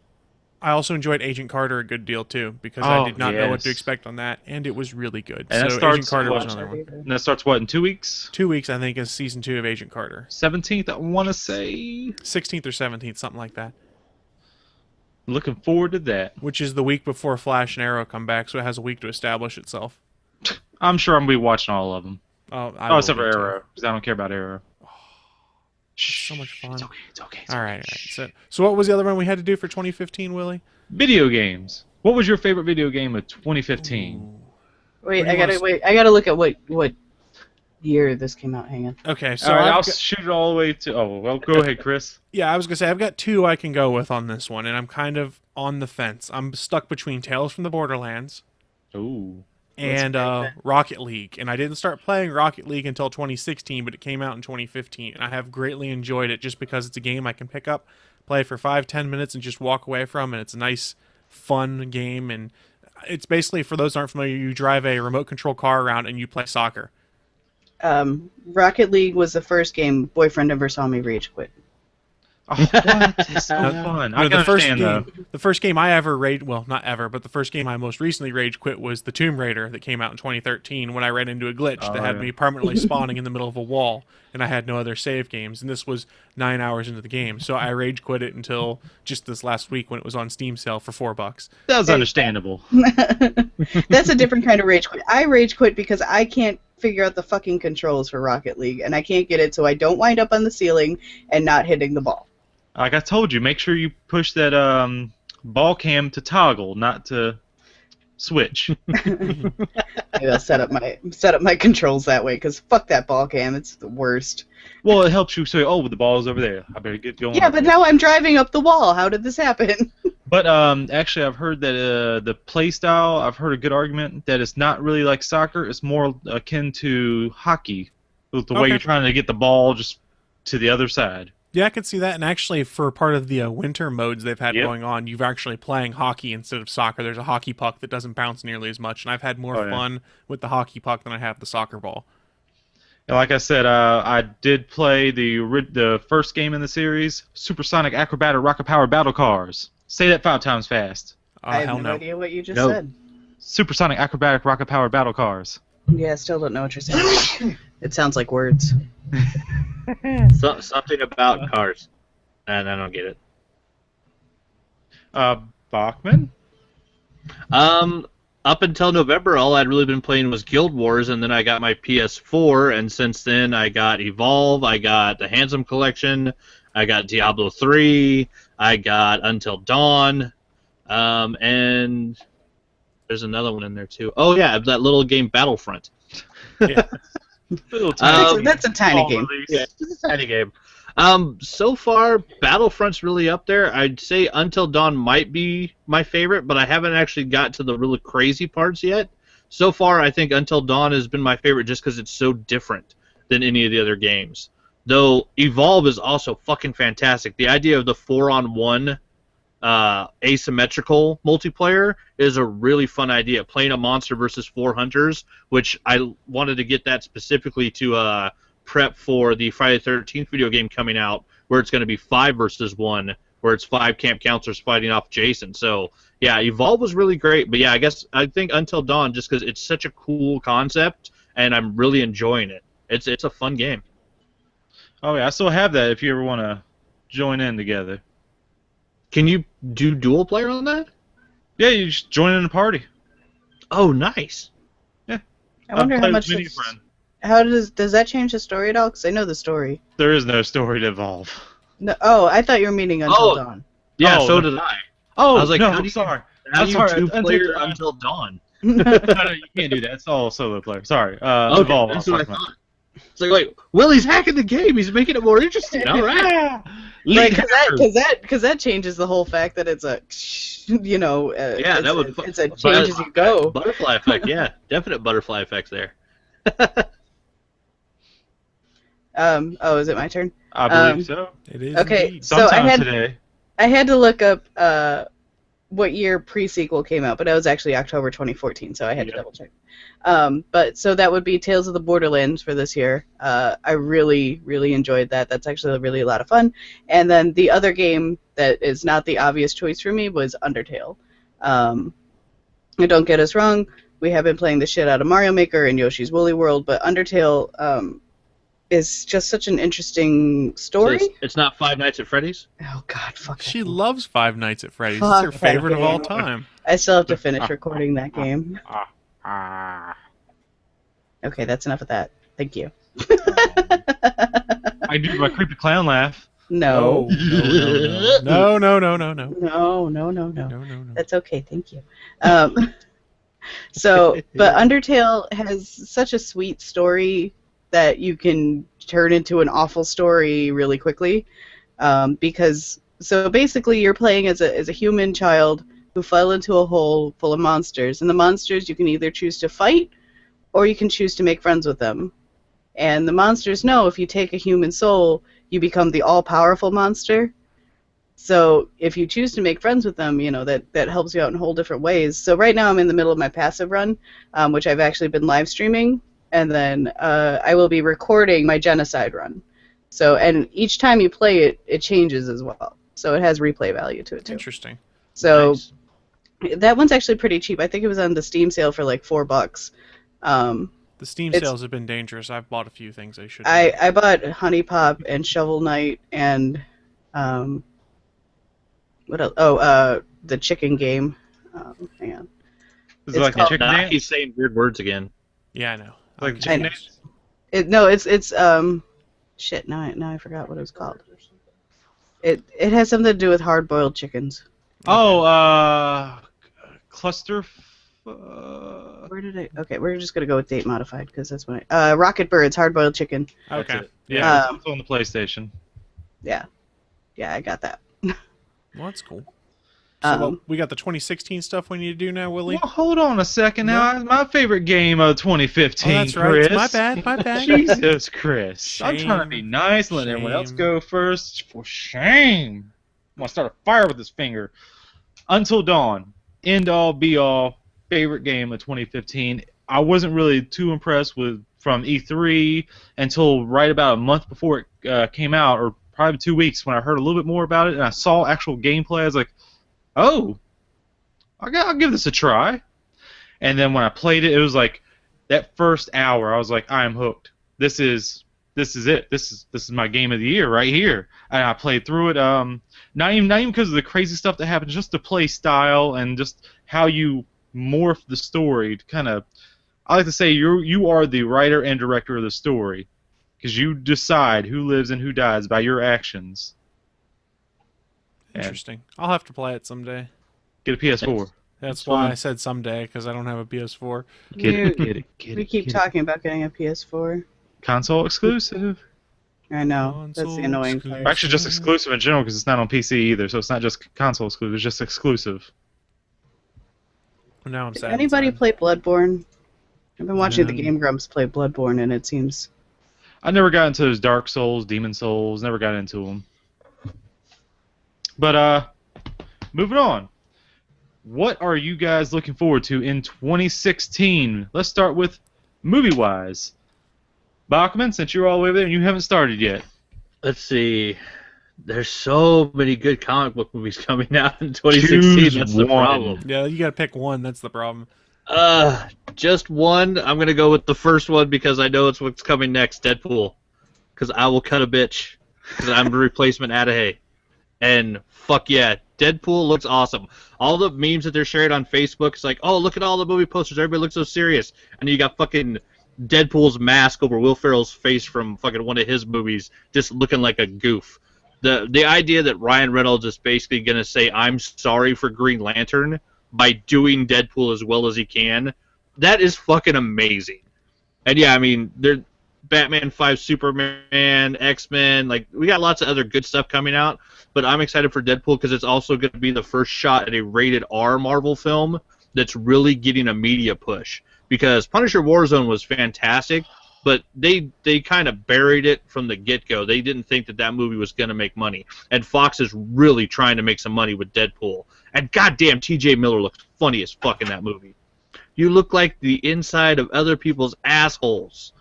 I also enjoyed Agent Carter a good deal too because I did not know what to expect on that, and it was really good. And so Agent Carter was another one. And that starts what, in 2 weeks? 2 weeks, I think, is season 2 of Agent Carter. 17th, I want to say. 16th or 17th, something like that. Looking forward to that. Which is the week before Flash and Arrow come back, so it has a week to establish itself. I'm sure I'm gonna be watching all of them. Oh, except for Arrow, because I don't care about Arrow. So much fun. It's okay. All right. So what was the other one we had to do for 2015, Willie? Video games. What was your favorite video game of 2015? Wait, I gotta look at what year this came out. Hang on. Okay, so I'll shoot it all the way to. Oh, well, go ahead, Chris. Yeah, I was gonna say I've got 2 I can go with on this one, and I'm kind of on the fence. I'm stuck between Tales from the Borderlands. Ooh. And Rocket League, and I didn't start playing Rocket League until 2016, but it came out in 2015, and I have greatly enjoyed it just because it's a game I can pick up, play for 5-10 minutes, and just walk away from, and it's a nice, fun game, and it's basically, for those who aren't familiar, you drive a remote control car around and you play soccer. Rocket League was the first game Boyfriend never saw me rage quit. Oh, what? It's so fun. I can understand that. The first game I ever rage, well, not ever, but the first game I most recently rage quit was the Tomb Raider that came out in 2013 when I ran into a glitch that had me permanently spawning in the middle of a wall, and I had no other save games, and this was 9 hours into the game, so I rage quit it until just this last week when it was on Steam sale for $4. That was understandable. That's a different kind of rage quit. I rage quit because I can't figure out the fucking controls for Rocket League, and I can't get it so I don't wind up on the ceiling and not hitting the ball. Like I told you, make sure you push that ball cam to toggle, not to switch. Maybe I'll set up my controls that way, because fuck that ball cam, it's the worst. Well, it helps you say, oh, the ball is over there. I better get going. Yeah, but now I'm driving up the wall. How did this happen? But actually, I've heard that the play style, I've heard a good argument that it's not really like soccer. It's more akin to hockey, with the way you're trying to get the ball just to the other side. Yeah, I can see that. And actually, for part of the winter modes they've had going on, you're actually playing hockey instead of soccer. There's a hockey puck that doesn't bounce nearly as much, and I've had more fun with the hockey puck than I have the soccer ball. And like I said, I did play the first game in the series, Supersonic Acrobatic Rocket Power Battle Cars. Say that 5 times fast. I have no idea what you just said. Supersonic Acrobatic Rocket Power Battle Cars. Yeah, I still don't know what you're saying. It sounds like words. Something about cars, and I don't get it. Bachman? up until November, all I'd really been playing was Guild Wars, and then I got my PS4, and since then I got Evolve, I got the Handsome Collection, I got Diablo 3, I got Until Dawn, and there's another one in there too. Oh yeah, that little game Battlefront. Yeah. That's a tiny game. Yeah, it's a tiny game. So far, Battlefront's really up there. I'd say Until Dawn might be my favorite, but I haven't actually got to the really crazy parts yet. So far, I think Until Dawn has been my favorite just because it's so different than any of the other games. Though Evolve is also fucking fantastic. The idea of the 4-on-1 asymmetrical multiplayer is a really fun idea. Playing a monster versus 4 hunters, which I wanted to get that specifically to prep for the Friday the 13th video game coming out, where it's going to be 5 versus 1, where it's 5 camp counselors fighting off Jason. So yeah, Evolve was really great, but yeah, I think Until Dawn, just because it's such a cool concept and I'm really enjoying it. It's a fun game. Oh yeah, I still have that. If you ever want to join in together. Can you do dual player on that? Yeah, you just join in a party. Oh, nice. Yeah. I wonder how much. How does that change the story at all? Because I know the story. There is no story to Evolve. No. Oh, I thought you were meaning Until Dawn. Yeah, Oh, so no. did I. Oh, I was like, no, how do I'm you, sorry. How I'm do you sorry. two-player Until Dawn? No, you can't do that. It's all solo player. Sorry. Evolve. That's what I thought. It's like, wait, Willie's hacking the game. He's making it more interesting. All right. Because that changes the whole fact that it's a, yeah, that would. It's a change as you go. Butterfly effect, yeah, definite butterfly effects there. Oh, is it my turn? I believe so. It is. Okay, indeed. so today. I had to look up what year pre-sequel came out, but it was actually October 2014, so I had to double check. But so that would be Tales of the Borderlands for this year. I really, really enjoyed that. That's actually really a lot of fun. And then the other game that is not the obvious choice for me was Undertale. Don't get us wrong, we have been playing the shit out of Mario Maker and Yoshi's Woolly World, but Undertale is just such an interesting story. So it's not Five Nights at Freddy's? Oh god, fuck. She loves Five Nights at Freddy's. Fuck It's her favorite that of all game. time. I still have to finish recording that game. Okay, that's enough of that. Thank you. I do my creepy clown laugh. No. No. No. That's okay, thank you. But Undertale has such a sweet story that you can turn into an awful story really quickly. Because basically you're playing as a human child who fell into a hole full of monsters, and the monsters you can either choose to fight or you can choose to make friends with them. And the monsters know if you take a human soul, you become the all-powerful monster. So if you choose to make friends with them, that helps you out in whole different ways. So right now I'm in the middle of my passive run, which I've actually been live streaming, and then I will be recording my genocide run. So, and each time you play it, it changes as well. So it has replay value to it too. Interesting. So that one's actually pretty cheap. I think it was on the Steam sale for like $4. The Steam sales have been dangerous. I've bought a few things I shouldn't. I bought Honey Pop and Shovel Knight and what else? Oh, the chicken game. Hang on. Is it like a chicken dance? He's saying weird words again. Yeah, I know. Like chicken dance? It's shit. Now I forgot what it was called. It has something to do with hard-boiled chickens. Oh, cluster. Where did I? Okay, we're just gonna go with date modified because that's when Rocket Birds hard-boiled chicken. Okay. Yeah, it's on the PlayStation. Yeah, I got that. Well, that's cool. So we got the 2016 stuff we need to do now, Willie? Well, hold on a second now. My favorite game of 2015, that's Chris. Right. My bad. Jesus, Chris. Shame. I'm trying to be nice, letting everyone else go first. For shame. I'm going to start a fire with this finger. Until Dawn. End all, be all. Favorite game of 2015. I wasn't really too impressed from E3 until right about a month before it came out, or probably 2 weeks when I heard a little bit more about it and I saw actual gameplay. I was like, oh, I'll give this a try. And then when I played it, it was like that first hour. I was like, I am hooked. This is it. This is my game of the year right here. And I played through it. Not even because of the crazy stuff that happens, just the play style and just how you morph the story to kind of. I like to say you are the writer and director of the story, because you decide who lives and who dies by your actions. Interesting. I'll have to play it someday. Get a PS4. That's why I said someday, because I don't have a PS4. Get it. We keep talking about getting a PS4. Console exclusive. I know. That's the annoying part. Actually, just exclusive in general, because it's not on PC either, so it's not just console exclusive, it's just exclusive. Now I'm Did sad. anybody play Bloodborne? I've been watching the Game Grumps play Bloodborne, and it seems... I never got into those Dark Souls, Demon Souls, never got into them. But, moving on. What are you guys looking forward to in 2016? Let's start with movie-wise. Bachman, since you're all the way there and you haven't started yet. Let's see. There's so many good comic book movies coming out in 2016. That's the problem. Yeah, you gotta pick one. That's the problem. Just one. I'm gonna go with the first one because I know it's what's coming next. Deadpool. Because I will cut a bitch. Because I'm the replacement Adahay. And fuck yeah, Deadpool looks awesome. All the memes that they're sharing on Facebook, it's like, oh, look at all the movie posters. Everybody looks so serious. And you got fucking Deadpool's mask over Will Ferrell's face from fucking one of his movies, just looking like a goof. The idea that Ryan Reynolds is basically gonna say I'm sorry for Green Lantern by doing Deadpool as well as he can, that is fucking amazing. And yeah, I mean, they're Batman 5, Superman, X-Men, like we got lots of other good stuff coming out, but I'm excited for Deadpool because it's also going to be the first shot at a rated R Marvel film that's really getting a media push. Because Punisher Warzone was fantastic, but they kind of buried it from the get-go. They didn't think that movie was going to make money. And Fox is really trying to make some money with Deadpool. And goddamn, T.J. Miller looks funny as fuck in that movie. You look like the inside of other people's assholes.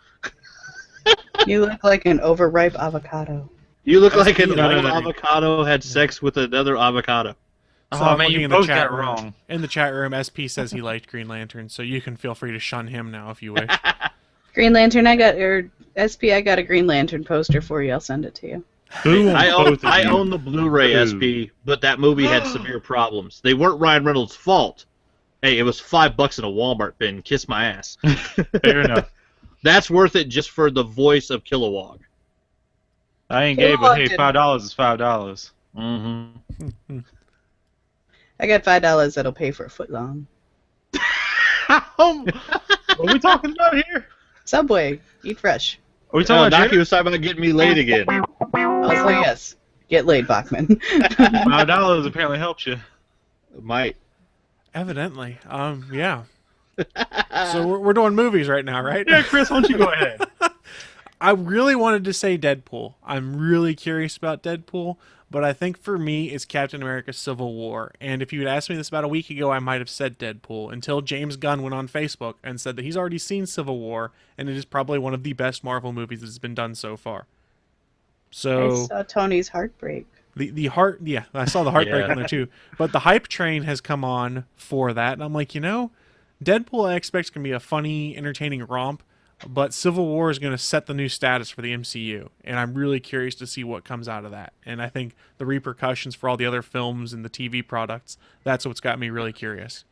You look like an overripe avocado. You look like an old avocado had sex with another avocado. So Oh, man, you both got it wrong. In the chat room, SP says he liked Green Lantern, so you can feel free to shun him now if you wish. Green Lantern, SP, I got a Green Lantern poster for you. I'll send it to you. Boom, I you. own the Blu-ray Boom. SP, but that movie had severe problems. They weren't Ryan Reynolds' fault. Hey, it was $5 in a Walmart bin. Kiss my ass. Fair enough. That's worth it just for the voice of Kilowog. I ain't gay, but hey, $5 is $5. Mm-hmm. I got $5 that'll pay for a foot long. What are we talking about here? Subway, eat fresh. Are we talking about Naki was talking about getting me laid again. Also, yes, get laid, Bachman. $5 apparently helps you. It might. Evidently. Yeah. So we're doing movies right now, right? Yeah, Chris, why don't you go ahead? I really wanted to say Deadpool. I'm really curious about Deadpool, but I think for me it's Captain America Civil War. And if you had asked me this about a week ago, I might have said Deadpool until James Gunn went on Facebook and said that he's already seen Civil War and it is probably one of the best Marvel movies that's been done so far. So I saw Tony's heartbreak. The heart, yeah, I saw the heartbreak on there too. But the hype train has come on for that, and I'm like, Deadpool I expect is going to be a funny, entertaining romp, but Civil War is going to set the new status for the MCU, and I'm really curious to see what comes out of that. And I think the repercussions for all the other films and the TV products, that's what's got me really curious.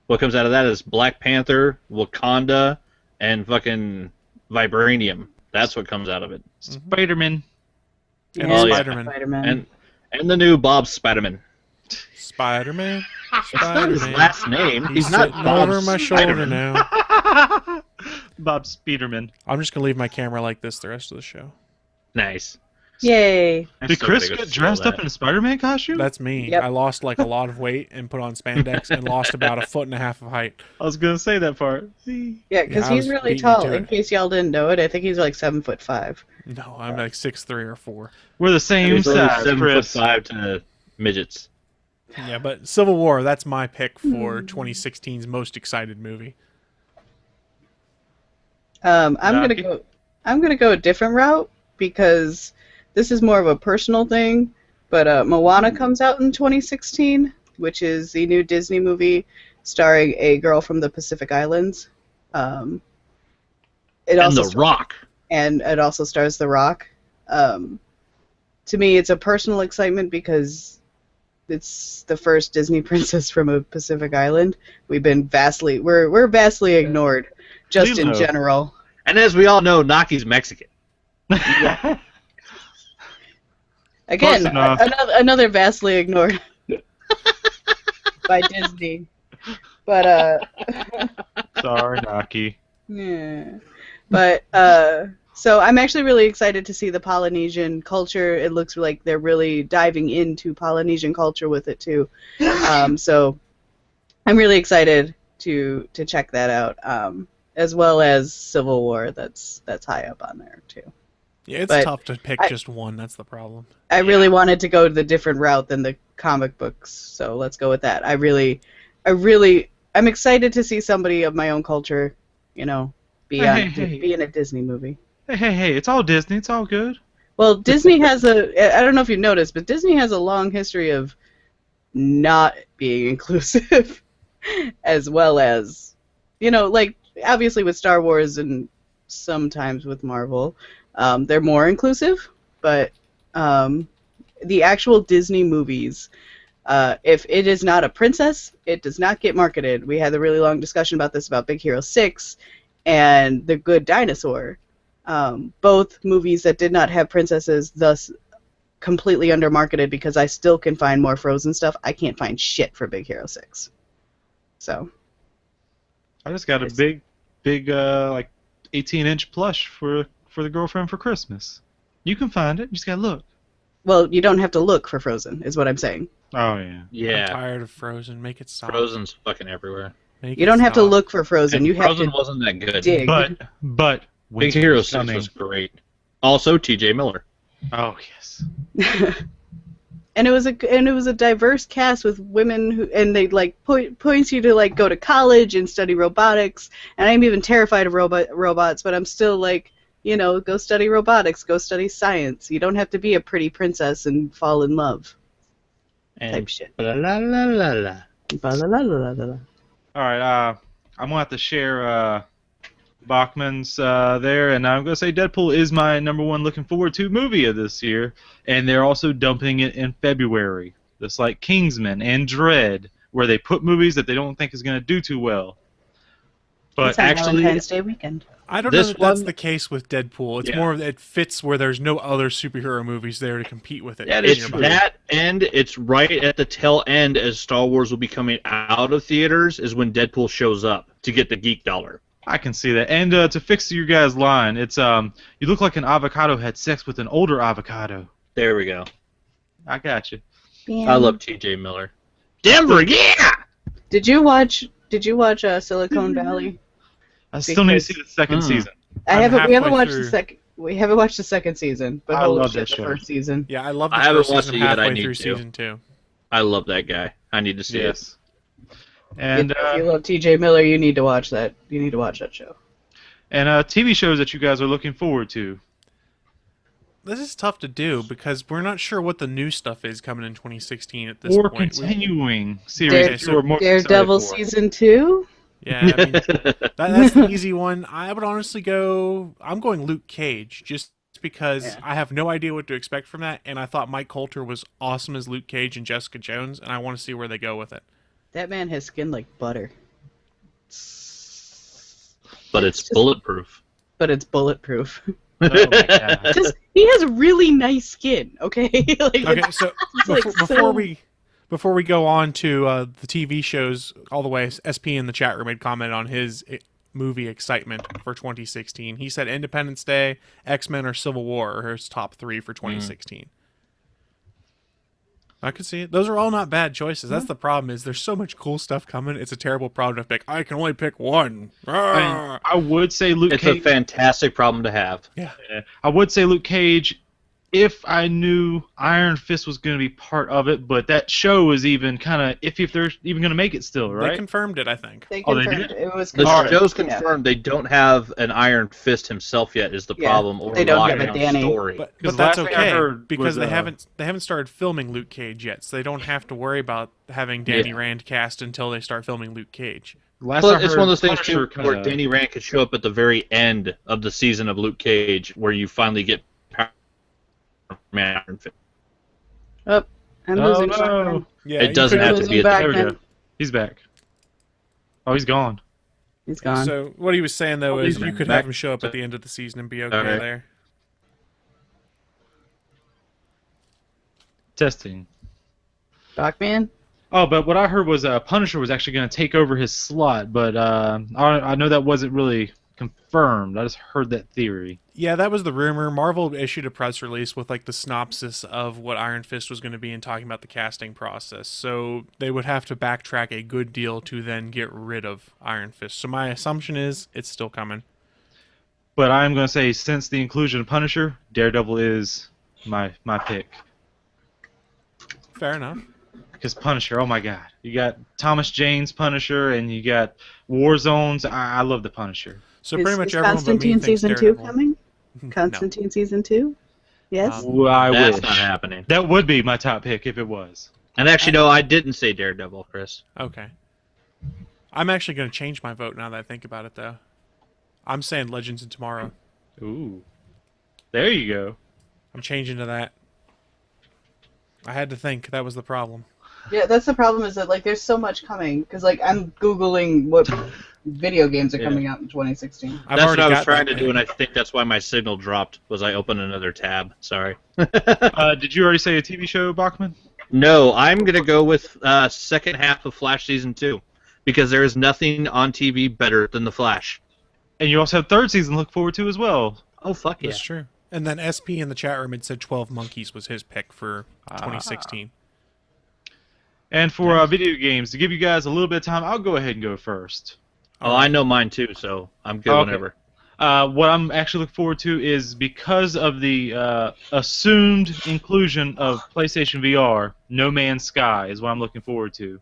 What comes out of that is Black Panther, Wakanda, and fucking Vibranium. That's what comes out of it. Spider-Man. And Spider-Man. Spider-Man. And the new Bob Spiderman. Spider-Man? That's not his last name. He's not sitting Bob over my shoulder Spiderman. now. Bob Spiderman. I'm just going to leave my camera like this the rest of the show. Nice. Yay. Did Chris get dressed up in a Spider-Man costume? That's me. Yep. I lost like a lot of weight and put on spandex and lost about 1.5 feet of height. I was going to say that part. Yeah, because I he's was really beating tall. you to In it. case y'all didn't know it, I think he's like 7'5". No, I'm like 6'3" or 4. We're the same He's only size, 7'5" Chris. to midgets. Yeah, but Civil War, that's my pick for 2016's most excited movie. I'm gonna go a different route because this is more of a personal thing. But Moana comes out in 2016, which is the new Disney movie starring a girl from the Pacific Islands. And The Rock. And it also stars The Rock. To me, it's a personal excitement because it's the first Disney princess from a Pacific island. We're vastly ignored, just in Lilo. general. And as we all know, Naki's Mexican. Again, enough. another vastly ignored by Disney. But Sorry, Naki. yeah. But so I'm actually really excited to see the Polynesian culture. It looks like they're really diving into Polynesian culture with it too. So I'm really excited to check that out. As well as Civil War, that's high up on there too. Yeah, it's But tough to pick just one. That's the problem. I really wanted to go the different route than the comic books, so let's go with that. I'm excited to see somebody of my own culture, be be in a Disney movie. Hey, it's all Disney. It's all good. Well, Disney has I don't know if you've noticed, but Disney has a long history of not being inclusive, as well as, like, obviously with Star Wars and sometimes with Marvel, they're more inclusive, but the actual Disney movies, if it is not a princess, it does not get marketed. We had a really long discussion about this, about Big Hero 6 and The Good Dinosaur. Both movies that did not have princesses, thus completely undermarketed, because I still can find more Frozen stuff. I can't find shit for Big Hero 6. So. I just got a big, like 18-inch plush for the girlfriend for Christmas. You can find it. You just gotta look. Well, you don't have to look for Frozen, is what I'm saying. Oh yeah. Yeah. I'm tired of Frozen. Make it stop. Frozen's fucking everywhere. You don't have to look for Frozen. And You have Frozen to wasn't that good. dig. But Big Hero 6 was great. Also, T.J. Miller. Oh yes. And it was a diverse cast with women who, and they like points you to like go to college and study robotics. And I'm even terrified of robots, but I'm still like, go study robotics, go study science. You don't have to be a pretty princess and fall in love. Type shit. La la la la la. All right. I'm gonna have to share Bachman's there, and I'm gonna say Deadpool is my #1 looking forward to movie of this year, and they're also dumping it in February, just like Kingsman and Dredd, where they put movies that they don't think is gonna do too well. But It's on actually, Valentine's Day weekend. I don't know that that's the case with Deadpool. It's more that it fits where there's no other superhero movies there to compete with it. Yeah, it's that, and it's right at the tail end as Star Wars will be coming out of theaters is when Deadpool shows up to get the geek dollar. I can see that. And to fix your guys' line, it's you look like an avocado had sex with an older avocado. There we go. I got you. I love T.J. Miller. Denver, yeah. Did you watch Silicon Valley? I still need to see the second season. We haven't watched the second season, but I love the first season. Yeah, I love the I haven't first watched season it yet. I halfway need through to. season 2. I love that guy. I need to see it. And if you love T.J. Miller, you need to watch that. You need to watch that show. And TV shows that you guys are looking forward to. This is tough to do because we're not sure what the new stuff is coming in 2016 at this point. Or continuing series. so Daredevil season 2. Yeah, I mean, that's the easy one. I would honestly I'm going Luke Cage, just because I have no idea what to expect from that, and I thought Mike Coulter was awesome as Luke Cage and Jessica Jones, and I want to see where they go with it. That man has skin like butter. But it's bulletproof. But it's bulletproof. Oh my God. He has really nice skin, okay? Okay, so before we go on to the TV shows, all the way, SP in the chat room had commented on his movie excitement for 2016. He said Independence Day, X-Men, or Civil War are his top 3 for 2016. I could see it. Those are all not bad choices. That's the problem, is there's so much cool stuff coming. It's a terrible problem to pick. I can only pick one. I would say Luke Cage. It's a fantastic problem to have. Yeah. I would say Luke Cage if I knew Iron Fist was going to be part of it, but that show is even kind of iffy if they're even going to make it still, right? They confirmed it, I think. They Oh, they confirmed did? it was The confirmed. show's confirmed. They don't have an Iron Fist himself yet. Is the problem? Or they don't have a lockdown Danny. story. But Because that's last thing I okay heard because was, they haven't started filming Luke Cage yet, so they don't have to worry about having Danny Rand cast until they start filming Luke Cage. Last But I it's heard, one of those things Punisher too, where kinda- Danny Rand could show up at the very end of the season of Luke Cage, where you finally get Iron Fist. I'm Oh losing no! Bachman. Yeah, It doesn't You're have to losing be at There we Bachman. go. He's back. Oh, he's gone. He's gone. So what he was saying though is you could back. have him show up at the end of the season and be okay Alright. there. Testing. Bachman? Oh, but what I heard was Punisher was actually going to take over his slot, but I know that wasn't really confirmed. I just heard that theory. Yeah, that was the rumor. Marvel issued a press release with like the synopsis of what Iron Fist was going to be and talking about the casting process. So they would have to backtrack a good deal to then get rid of Iron Fist. So my assumption is it's still coming. But I'm going to say, since the inclusion of Punisher, Daredevil is my pick. Fair enough. Because Punisher, oh my god. You got Thomas Jane's Punisher, and you got Warzone's. I love the Punisher. So pretty much everyone but me Constantine thinks season 2 Daredevil. coming? Constantine season 2? Yes? Well, I That's wish. not happening. That would be my top pick if it was. And actually, no, I didn't say Daredevil, Chris. Okay. I'm actually going to change my vote now that I think about it, though. I'm saying Legends of Tomorrow. Ooh. There you go. I'm changing to that. I had to think. That was the problem. Yeah, that's the problem is that, like, there's so much coming. Because, like, I'm Googling what video games are coming out in 2016. That's what I was trying to do, and I think that's why my signal dropped, was I opened another tab. Sorry. Did you already say a TV show, Bachman? No, I'm going to go with second half of Flash Season 2. Because there is nothing on TV better than The Flash. And you also have third season to look forward to as well. Oh, fuck yeah. That's true. And then SP in the chat room had said 12 Monkeys was his pick for 2016. And for video games, to give you guys a little bit of time, I'll go ahead and go first. Oh, I know mine too, so I'm good whenever. What I'm actually looking forward to is because of the assumed inclusion of PlayStation VR, No Man's Sky is what I'm looking forward to.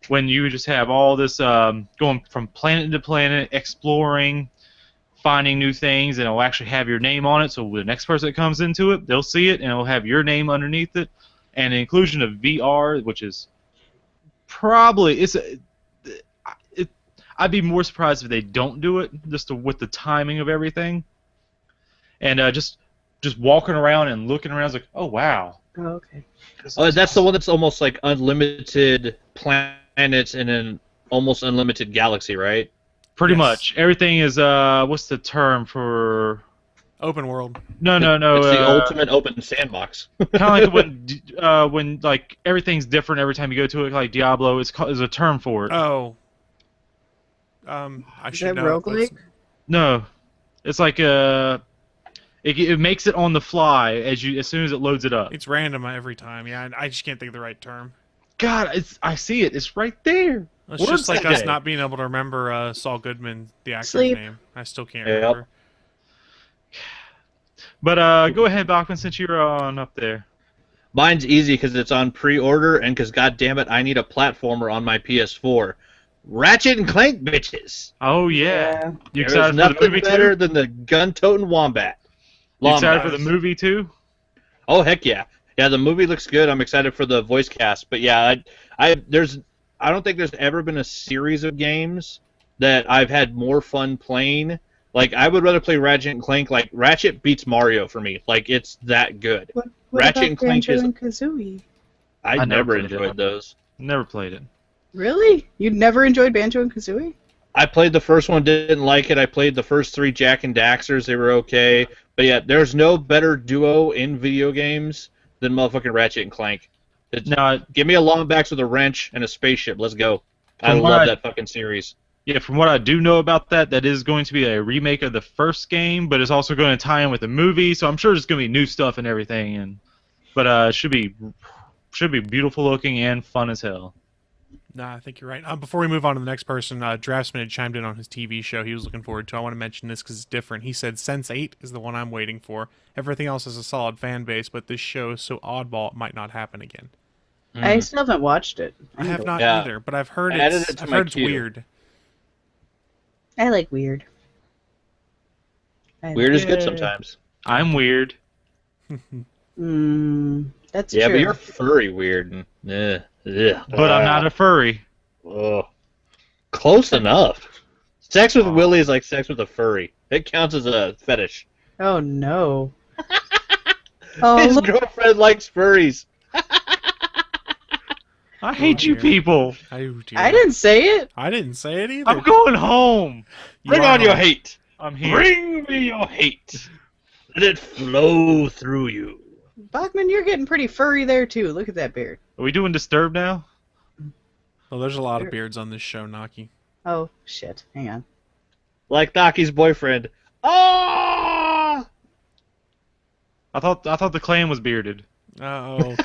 When you just have all this going from planet to planet, exploring, finding new things, and it'll actually have your name on it, so the next person that comes into it, they'll see it, and it'll have your name underneath it. And the inclusion of VR, which is probably... I'd be more surprised if they don't do it, just with the timing of everything. And just walking around and looking around is like, oh, wow. Oh, okay. Oh, that's the one that's almost like unlimited planets in an almost unlimited galaxy, right? Pretty much. Everything is, what's the term for... Open world. No. It's the ultimate open sandbox. Kind of like when like everything's different every time you go to it, like Diablo, is a term for it. Oh. I should know. Roguelike? No, it's like it makes it on the fly as soon as it loads it up. It's random every time. Yeah, I just can't think of the right term. God, I see it. It's right there. It's just like us not being able to remember Saul Goodman, the actor's name. I still can't remember. But go ahead, Bachman, since you're on up there. Mine's easy because it's on pre-order, and because goddammit, I need a platformer on my PS4. Ratchet and Clank, bitches. Oh yeah. You There's excited for nothing the movie better too? than the gun-toting wombat. You excited for the movie too? Oh heck yeah! Yeah, the movie looks good. I'm excited for the voice cast. But yeah, I don't think there's ever been a series of games that I've had more fun playing. Like, I would rather play Ratchet and Clank. Like, Ratchet beats Mario for me. Like, it's that good. What Ratchet about and Clank Banjo is... and Kazooie? I never played enjoyed it. those. Never played it. Really? You never enjoyed Banjo and Kazooie? I played the first one, didn't like it. I played the first 3 Jack and Daxters. They were okay. But yeah, there's no better duo in video games than motherfucking Ratchet and Clank. Give me a Longbacks with a wrench and a spaceship. Let's go. I love that fucking series. Yeah, from what I do know about that is going to be a remake of the first game, but it's also going to tie in with the movie, so I'm sure there's going to be new stuff and everything. But it should be beautiful looking and fun as hell. Nah, I think you're right. Before we move on to the next person, Draftsman had chimed in on his TV show he was looking forward to. I want to mention this because it's different. He said Sense8 is the one I'm waiting for. Everything else is a solid fan base, but this show is so oddball it might not happen again. I still haven't watched it. I have not either, but I've heard it's weird. I like weird. Weird is good sometimes. I'm weird. That's yeah, true. but you're furry weird. But I'm not a furry. Close enough. Sex with Willie is like sex with a furry. It counts as a fetish. Oh no. Oh, His look, girlfriend likes furries. I hate you people. I didn't say it. I didn't say it either. I'm going home. Bring on your hate. I'm here. Bring me your hate. Let it flow through you. Bachman, you're getting pretty furry there too. Look at that beard. Are we doing Disturbed now? Well, there's a lot of beards on this show, Naki. Oh shit! Hang on. Like Naki's boyfriend. Oh! I thought the clan was bearded. Oh.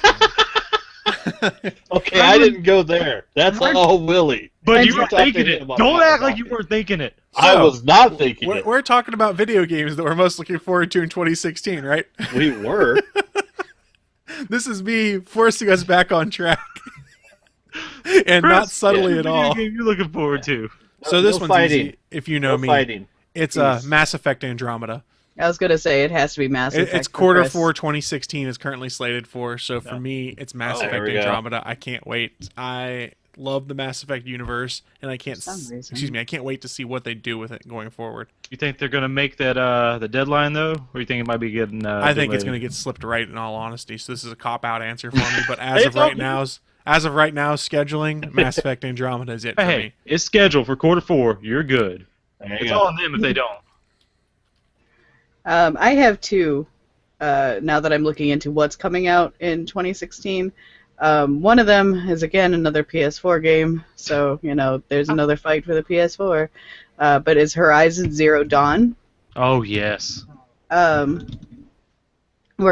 Okay, I didn't go there. That's all Willie. But you were thinking it. Don't act like you weren't thinking it. I was not thinking it. We're talking about video games that we're most looking forward to in 2016, right? We were. This is me forcing us back on track. And Chris, not subtly at all. Game you're looking forward to. So this No one's fighting. easy. If you know No me, fighting. it's Peace. Mass Effect Andromeda. I was gonna say it has to be Mass Effect. It's quarter 4 2016 is currently slated for. So for me, it's Mass Effect there we go. Andromeda. I can't wait. I love the Mass Effect universe, and I can't. Excuse me, I can't wait to see what they do with it going forward. You think they're gonna make that the deadline though, or you think it might be getting? I think it's delayed? going to get slipped right. In all honesty, so this is a cop out answer for me. But as of right now, scheduling Mass Effect Andromeda is it for me. It's scheduled for quarter 4. You're good. It's all on them if they don't. I have two. Now that I'm looking into what's coming out in 2016, one of them is again another PS4 game. So there's another fight for the PS4. But it's Horizon Zero Dawn. Oh yes. Where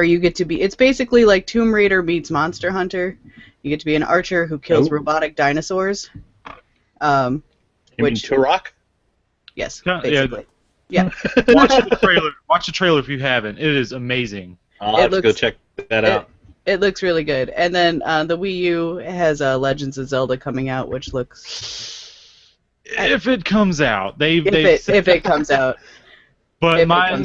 you get to be, it's basically like Tomb Raider meets Monster Hunter. You get to be an archer who kills robotic dinosaurs. You mean Turok? Yes, Yeah. basically. Yeah. Watch the trailer. Watch the trailer if you haven't. It is amazing. I'll have to go check that out. It looks really good. And then the Wii U has Legends of Zelda coming out, which looks... If it comes out. If it comes out. But my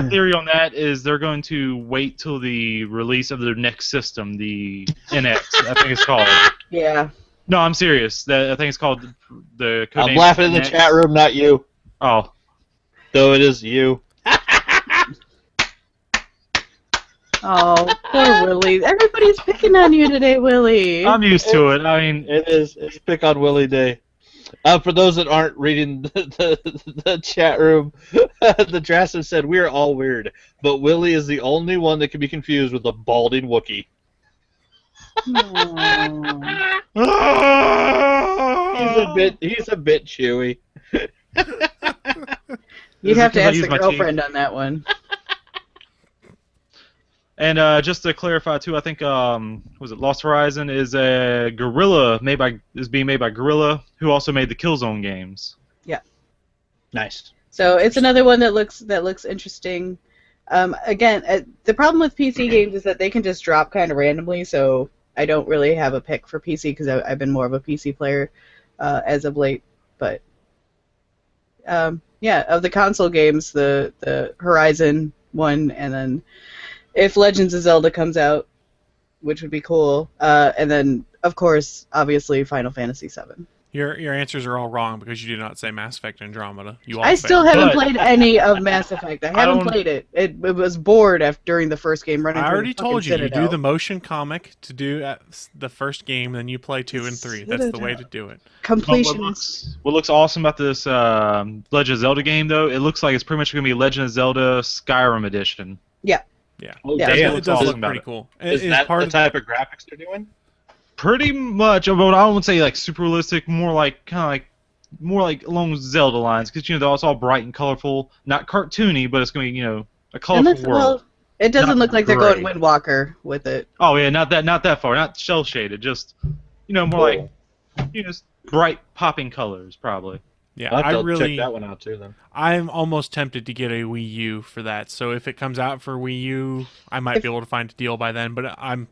theory on that is they're going to wait till the release of their next system, the NX, I think it's called. Yeah. No, I'm serious. I think it's called the. I'm laughing in the chat room, not you. Oh. Though it is you. Oh, poor Willie. Everybody's picking on you today, Willie. I'm used to it. I mean, it's pick on Willie Day. For those that aren't reading the chat room, the Drastin said we're all weird, but Willie is the only one that can be confused with a balding Wookiee. He's a bit chewy. You'd have to ask the girlfriend on that one. And just to clarify too, I think was it Lost Horizon is a being made by Guerrilla, who also made the Killzone games. Yeah. Nice. So it's another one that looks interesting. Again, the problem with PC games is that they can just drop kind of randomly. So I don't really have a pick for PC because I've been more of a PC player as of late. But yeah, of the console games, the Horizon one, and then if Legends of Zelda comes out, which would be cool, and then of course, obviously, Final Fantasy VII. Your answers are all wrong because you did not say Mass Effect Andromeda. I still haven't played any of Mass Effect. I haven't played it. It was bored during the first game. Running. I already told you. You Citadel. do the motion comic to do the first game, then you play 2 and 3. That's the way to do it. Completion. What looks awesome about this Legend of Zelda game, though, it looks like it's pretty much going to be Legend of Zelda Skyrim edition. Yeah. Yeah. Oh, yeah. damn. It does look pretty cool. Is that the type of graphics they're doing? Pretty much. I wouldn't say like super realistic. More like along Zelda lines, because it's all bright and colorful, not cartoony, but it's going to be a colorful world. Well, it doesn't Not look like they're gray. going Windwalker with it. Oh yeah, not that far, not shell shaded, just more like bright popping colors probably. Yeah, I'll have to I really check that one out too. Then I'm almost tempted to get a Wii U for that. So if it comes out for Wii U, I might be able to find a deal by then. But I'm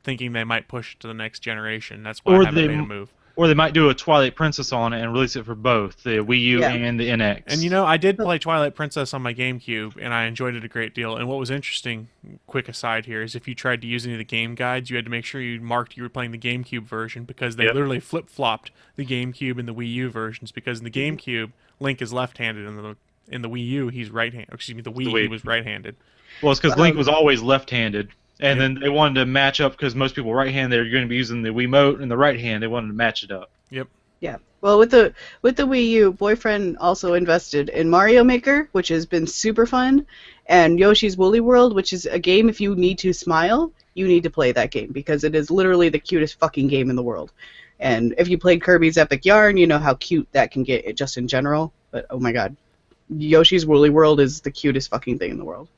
thinking they might push it to the next generation. That's why I haven't made a move. Or they might do a Twilight Princess on it and release it for both the Wii U and the NX. And I did play Twilight Princess on my GameCube, and I enjoyed it a great deal. And what was interesting, quick aside here, is if you tried to use any of the game guides, you had to make sure you marked you were playing the GameCube version because they literally flip-flopped the GameCube and the Wii U versions. Because in the GameCube, Link is left-handed, and in the Wii U, he's right-handed. Excuse me, the Wii he was right-handed. Well, it's because Link was always left-handed. And then they wanted to match up because most people right hand, they're going to be using the Wiimote, and the right hand, they wanted to match it up. Yep. Yeah. Well, with the Wii U, boyfriend also invested in Mario Maker, which has been super fun, and Yoshi's Woolly World, which is a game if you need to smile, you need to play that game because it is literally the cutest fucking game in the world. And if you played Kirby's Epic Yarn, you know how cute that can get just in general. But oh my god, Yoshi's Woolly World is the cutest fucking thing in the world.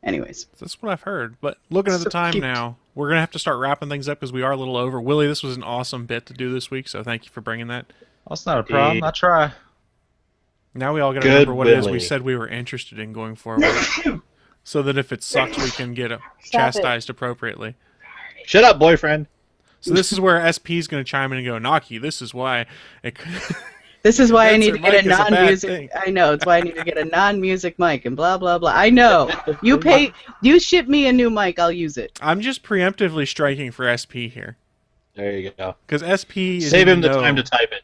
Anyways. That's what I've heard. But looking at the time now, we're going to have to start wrapping things up because we are a little over. Willie, this was an awesome bit to do this week, so thank you for bringing that. That's not a problem. I try. Now we all got to remember what it is we said we were interested in going forward. So that if it sucks, we can get chastised appropriately. Shut up, boyfriend. So this is where SP is going to chime in and go, Naki, this is why... This is why I need to get a non-music. I know. It's why I need to get a non-music mic and blah blah blah. I know. You ship me a new mic, I'll use it. I'm just preemptively striking for SP here. There you go. Because SP is save him the time to type it.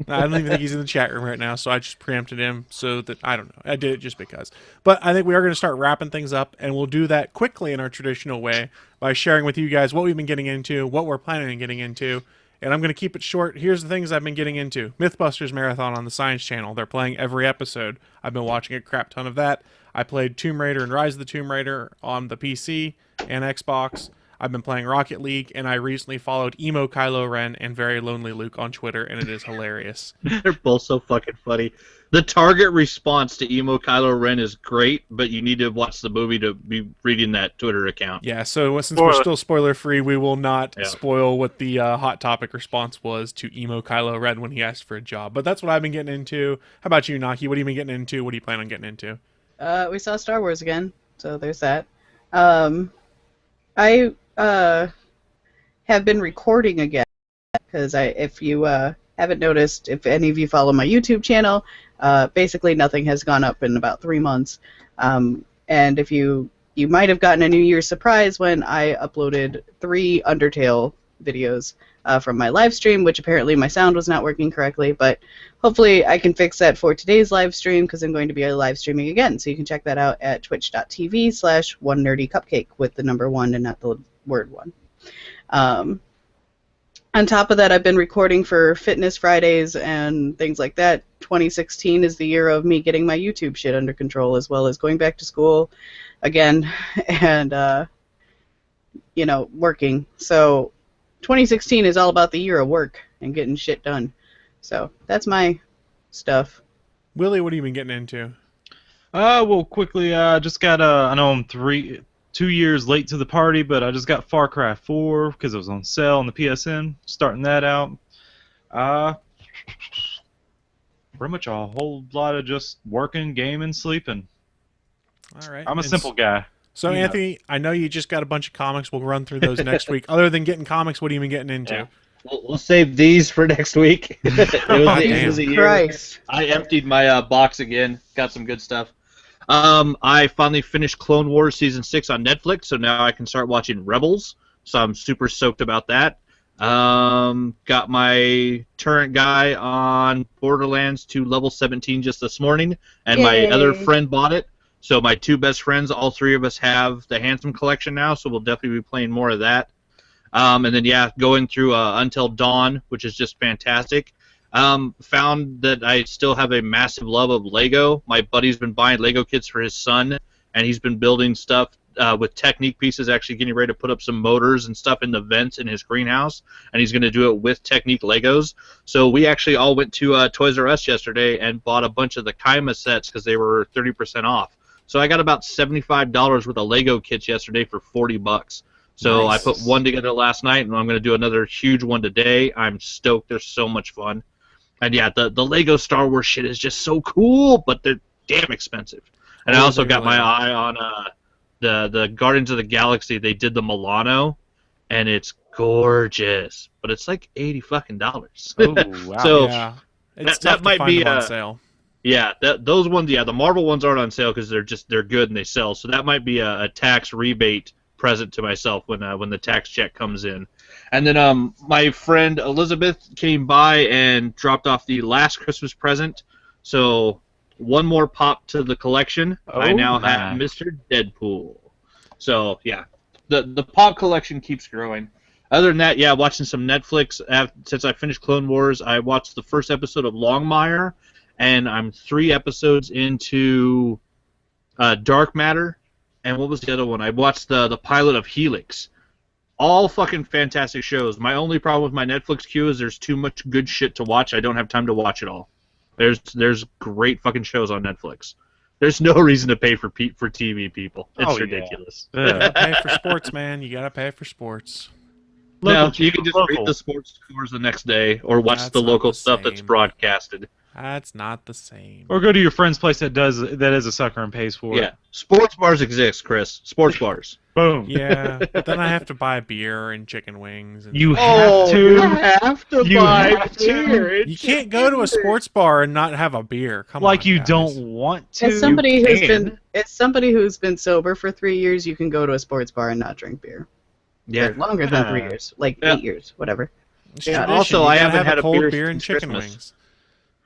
I don't even think he's in the chat room right now, so I just preempted him so that, I don't know, I did it just because. But I think we are going to start wrapping things up, and we'll do that quickly in our traditional way by sharing with you guys what we've been getting into, what we're planning on getting into, and I'm going to keep it short. Here's the things I've been getting into. Mythbusters Marathon on the Science Channel. They're playing every episode. I've been watching a crap ton of that. I played Tomb Raider and Rise of the Tomb Raider on the PC and Xbox. I've been playing Rocket League, and I recently followed Emo Kylo Ren and Very Lonely Luke on Twitter, and it is hilarious. They're both so fucking funny. The target response to Emo Kylo Ren is great, but you need to watch the movie to be reading that Twitter account. Yeah, so since we're still spoiler-free, we will not spoil what the Hot Topic response was to Emo Kylo Ren when he asked for a job. But that's what I've been getting into. How about you, Naki? What have you been getting into? What do you plan on getting into? We saw Star Wars again, so there's that. I have been recording again because if you haven't noticed, if any of you follow my YouTube channel, basically nothing has gone up in about 3 months. And if you might have gotten a New Year's surprise when I uploaded 3 Undertale videos from my live stream, which apparently my sound was not working correctly, but hopefully I can fix that for today's live stream because I'm going to be live streaming again. So you can check that out at twitch.tv/OneNerdyCupcake with the number 1 and not the word 1. On top of that, I've been recording for Fitness Fridays and things like that. 2016 is the year of me getting my YouTube shit under control, as well as going back to school again and, working. So 2016 is all about the year of work and getting shit done. So that's my stuff. Willie, what have you been getting into? Well, quickly, just got, I know I'm 2 years late to the party, but I just got Far Cry 4 because it was on sale on the PSN. Starting that out. Pretty much a whole lot of just working, gaming, sleeping. All right. I'm a simple guy. So, Anthony, I know you just got a bunch of comics. We'll run through those next week. Other than getting comics, what have you been getting into? Yeah. We'll save these for next week. It was a year. Christ. I emptied my box again. Got some good stuff. I finally finished Clone Wars Season 6 on Netflix, so now I can start watching Rebels. So I'm super stoked about that. Got my turret guy on Borderlands to level 17 just this morning, and my other friend bought it. So my 2 best friends, all 3 of us have the Handsome Collection now, so we'll definitely be playing more of that. And then, going through Until Dawn, which is just fantastic. Found that I still have a massive love of Lego. My buddy's been buying Lego kits for his son, and he's been building stuff with Technique pieces, actually getting ready to put up some motors and stuff in the vents in his greenhouse, and he's going to do it with Technique Legos. So we actually all went to Toys R Us yesterday and bought a bunch of the Kaima sets because they were 30% off. So I got about $75 worth of Lego kits yesterday for $40. So nice. I put one together last night, and I'm going to do another huge one today. I'm stoked. They're so much fun. And yeah, the Lego Star Wars shit is just so cool, but they're damn expensive. And I also got my eye on the Guardians of the Galaxy. They did the Milano, and it's gorgeous, but it's like $80 fucking dollars. Oh wow! So yeah. that might be on sale. Yeah, those ones. Yeah, the Marvel ones aren't on sale because they're good and they sell. So that might be a tax rebate present to myself when the tax check comes in. And then my friend Elizabeth came by and dropped off the last Christmas present. So one more pop to the collection. I now have Mr. Deadpool. So yeah, the pop collection keeps growing. Other than that, yeah, watching some Netflix. Since I finished Clone Wars, I watched the first episode of Longmire, and I'm 3 episodes into Dark Matter. And what was the other one? I watched the pilot of Helix. All fucking fantastic shows. My only problem with my Netflix queue is there's too much good shit to watch. I don't have time to watch it all. There's great fucking shows on Netflix. There's no reason to pay for TV, people. It's ridiculous. You gotta pay for sports, man. You gotta pay for sports. No, you can just read the sports scores the next day or watch the local stuff that's broadcasted. That's not the same. Or go to your friend's place that is a sucker and pays for it. Yeah, sports bars exist, Chris. Sports bars. Boom. Yeah, but then I have to buy beer and chicken wings. And You have to. You have to buy beer. You can't go to a sports bar and not have a beer. Come on, Like you guys. don't want to. As somebody who's been sober for 3 years, you can go to a sports bar and not drink beer. Yeah, or longer than 3 years, like 8 years, whatever. Yeah. Also, You I gotta haven't have had a cold beer and since chicken Christmas.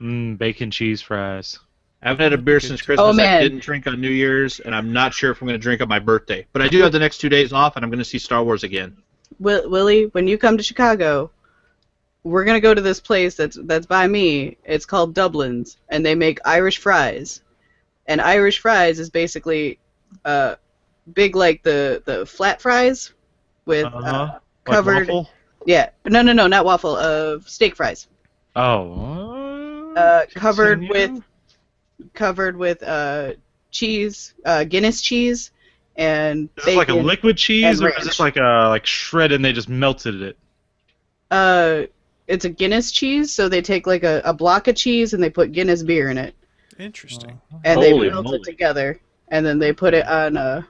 wings. Bacon cheese fries. I haven't had a beer since Christmas. Oh, man. I didn't drink on New Year's, and I'm not sure if I'm going to drink on my birthday. But I do have the next 2 days off, and I'm going to see Star Wars again. Willie, when you come to Chicago, we're gonna go to this place that's by me. It's called Dublin's, and they make Irish fries. And Irish fries is basically big like the flat fries with covered. Like waffle? Yeah, no, not waffle. Steak fries. Oh. Covered with cheese, Guinness cheese, and Is this like a bacon liquid cheese, and or is this like a shredded and they just melted it? It's a Guinness cheese, so they take like a block of cheese and they put Guinness beer in it. Interesting. And they melt it together, and then they put it on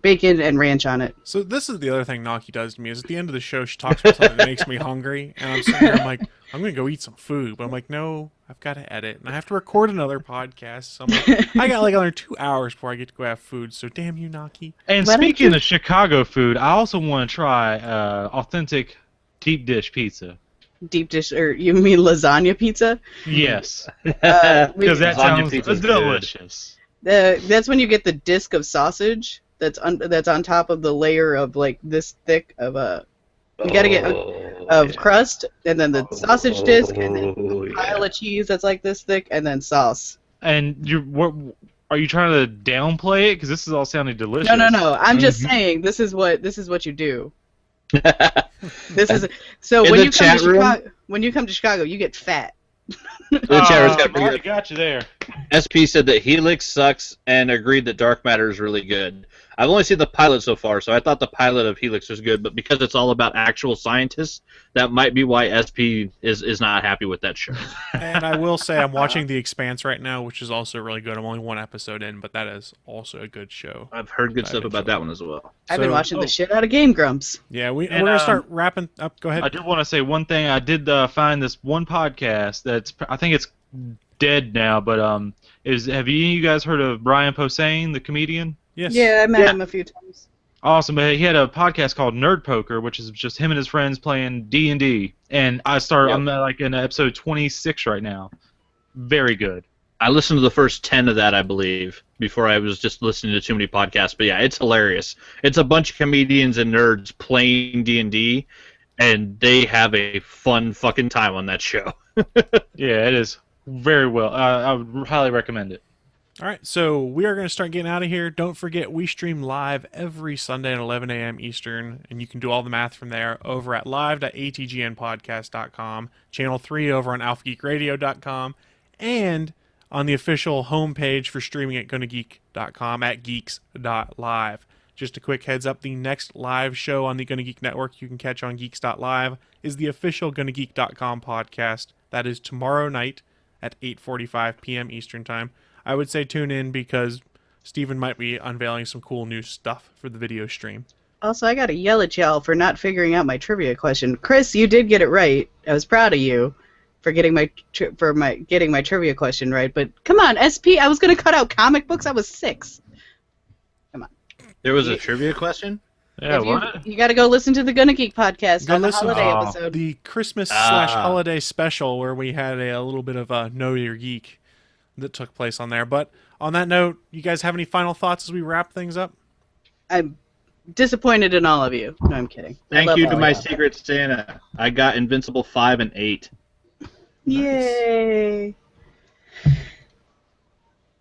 bacon and ranch on it. So this is the other thing Naki does to me, is at the end of the show she talks about something that makes me hungry, and I'm sitting here, I'm like, I'm going to go eat some food, but I'm like, no, I've got to edit, and I have to record another podcast, so I'm like, I got like another 2 hours before I get to go have food, so damn you, Naki. And speaking of Chicago food, I also want to try authentic deep dish pizza. Deep dish, or you mean lasagna pizza? Yes. Because that sounds delicious. That's when you get the disc of sausage that's on top of the layer of like this thick of you gotta get of crust, and then the sausage disc, and then a pile of cheese that's like this thick, and then sauce. And are you trying to downplay it? Because this is all sounding delicious. No. I'm just saying this is what you do. This is so In when the you come chat to room? Chicago, when you come to Chicago, you get fat. The chat room's got I got you there. SP said that Helix sucks and agreed that Dark Matter is really good. I've only seen the pilot so far, so I thought the pilot of Helix was good, but because it's all about actual scientists, that might be why SP is not happy with that show. And I will say I'm watching The Expanse right now, which is also really good. I'm only 1 episode in, but that is also a good show. I've heard good stuff about that one as well. I've been watching the shit out of Game Grumps. Yeah, we're going to start wrapping up. Go ahead. I do want to say one thing. I did find this one podcast I think it's dead now, but have you guys heard of Brian Posehn, the comedian? Yes. Yeah, I met him a few times. Awesome, but he had a podcast called Nerd Poker, which is just him and his friends playing D&D. And I'm like in episode 26 right now. Very good. I listened to the first 10 of that, I believe, before I was just listening to too many podcasts. But yeah, it's hilarious. It's a bunch of comedians and nerds playing D&D, and they have a fun fucking time on that show. Yeah, it is very well. I would highly recommend it. All right, so we are going to start getting out of here. Don't forget, we stream live every Sunday at 11 a.m. Eastern, and you can do all the math from there over at live.atgnpodcast.com, channel 3 over on alphageekradio.com, and on the official homepage for streaming at GonnaGeek.com at geeks.live. Just a quick heads up, the next live show on the Gonna Geek Network you can catch on geeks.live is the official GonnaGeek.com podcast. That is tomorrow night at 8:45 p.m. Eastern Time. I would say tune in because Steven might be unveiling some cool new stuff for the video stream. Also, I gotta yell at y'all for not figuring out my trivia question. Chris, you did get it right. I was proud of you for getting my trivia question right. But come on, SP, I was gonna cut out comic books. I was 6. Come on. There was a trivia question? Yeah, what? You gotta go listen to the Gonna Geek podcast on the holiday episode. The Christmas/holiday special where we had a little bit of a Know Your Geek that took place on there. But on that note, you guys have any final thoughts as we wrap things up? I'm disappointed in all of you. No, I'm kidding. Thank you to my Secret Santa. I got Invincible 5 and 8. Yay! I'm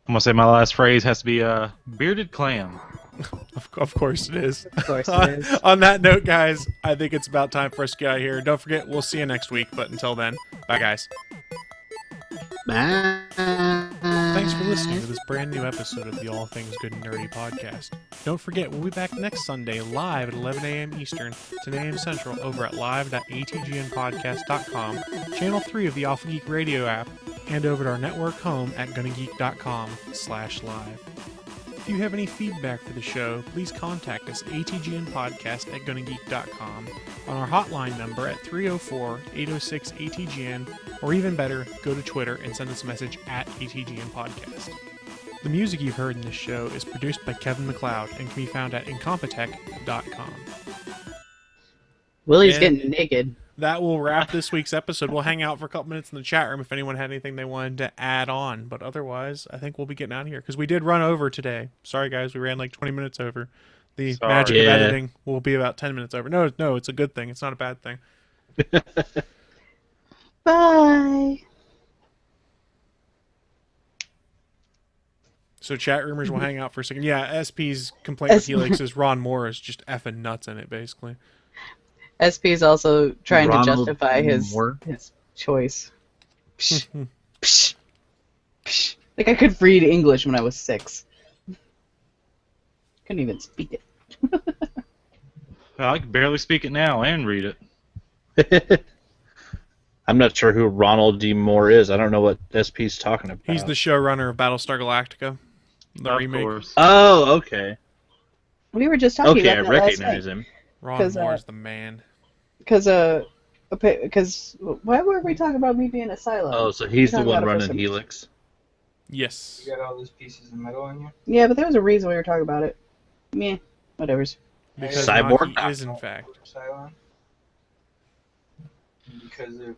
gonna say my last phrase has to be bearded clam. Of course it is. Of course it is. On that note, guys, I think it's about time for us to get out of here. Don't forget, we'll see you next week. But until then, bye, guys. Bye. Thanks for listening to this brand new episode of the All Things Good and Nerdy podcast. Don't forget, we'll be back next Sunday live at 11 a.m. Eastern, 10 a.m. Central, over at live.atgnpodcast.com, channel 3 of the Alpha Geek Radio app, and over at our network home at GonnaGeek.com/live. If you have any feedback for the show, please contact us atgnpodcast@GonnaGeek.com, on our hotline number at 304-806-ATGN, or even better, go to Twitter and send us a message at ATGN Podcast. The music you've heard in this show is produced by Kevin MacLeod and can be found at Incompetech.com. Willie's getting naked. That will wrap this week's episode. We'll hang out for a couple minutes in the chat room if anyone had anything they wanted to add on. But otherwise, I think we'll be getting out of here because we did run over today. Sorry, guys. We ran like 20 minutes over. The magic of editing will be about 10 minutes over. No, it's a good thing. It's not a bad thing. Bye. So chat roomers will hang out for a second. Yeah, SP's complaint with Helix is Ron Moore is just effing nuts in it, basically. SP's also trying Ronald to justify his Moore? choice. Psh, psh, psh. Like I could read English when I was 6. Couldn't even speak it. I can barely speak it now and read it. I'm not sure who Ronald D. Moore is. I don't know what SP's talking about. He's the showrunner of Battlestar Galactica, the remake. Course. Oh, okay. We were just talking about I that recognize last night. him. Ron Moore's the man. Because why were we talking about me being a Silo? Oh, so he's We're the talking one about it for running some- Helix. Yes. You got all those pieces of metal on you? Yeah, but there was a reason we were talking about it. Meh, whatever's. Because Cyborg? Naki is, in fact. Cylon? Because of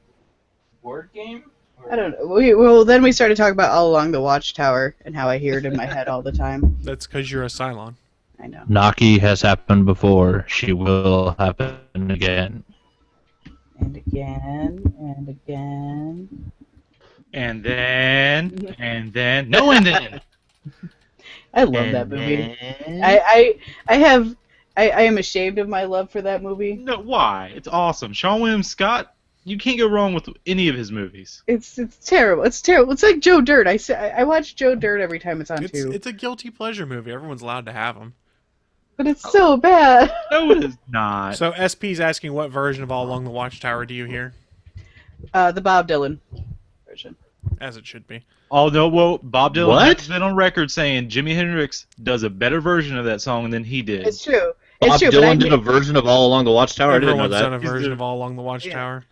board game? Or... I don't know. Well, then we started talking about All Along the Watchtower and how I hear it in my head all the time. That's because you're a Cylon. I know. Naki has happened before. She will happen again. And again, and again. And then, no, and then. I love that movie. I am ashamed of my love for that movie. No, why? It's awesome. Sean William Scott, you can't go wrong with any of his movies. It's terrible. It's terrible. It's like Joe Dirt. I watch Joe Dirt every time it's on too. It's a guilty pleasure movie. Everyone's allowed to have them. But it's so bad. No, it is not. So SP's asking what version of All Along the Watchtower do you hear? The Bob Dylan version. As it should be. Oh, no, well, Bob Dylan has been on record saying Jimi Hendrix does a better version of that song than he did. It's true. Bob Dylan did a version of All Along the Watchtower. I didn't know Everyone's that. done a version of All Along the Watchtower.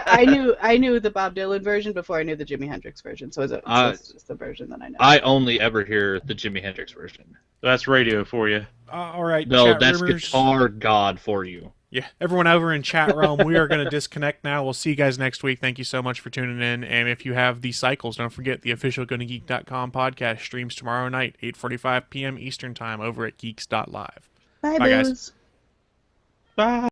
I knew the Bob Dylan version before I knew the Jimi Hendrix version, so it's just the version that I know. I only ever hear the Jimi Hendrix version. That's radio for you. All right. No, chat that's rumors. Guitar God for you. Yeah, everyone over in chat realm, we are going to disconnect now. We'll see you guys next week. Thank you so much for tuning in. And if you have the cycles, don't forget the official GonnaGeek.com podcast streams tomorrow night, 8:45 p.m. Eastern Time over at geeks.live. Bye, Bye, booze. guys. Bye.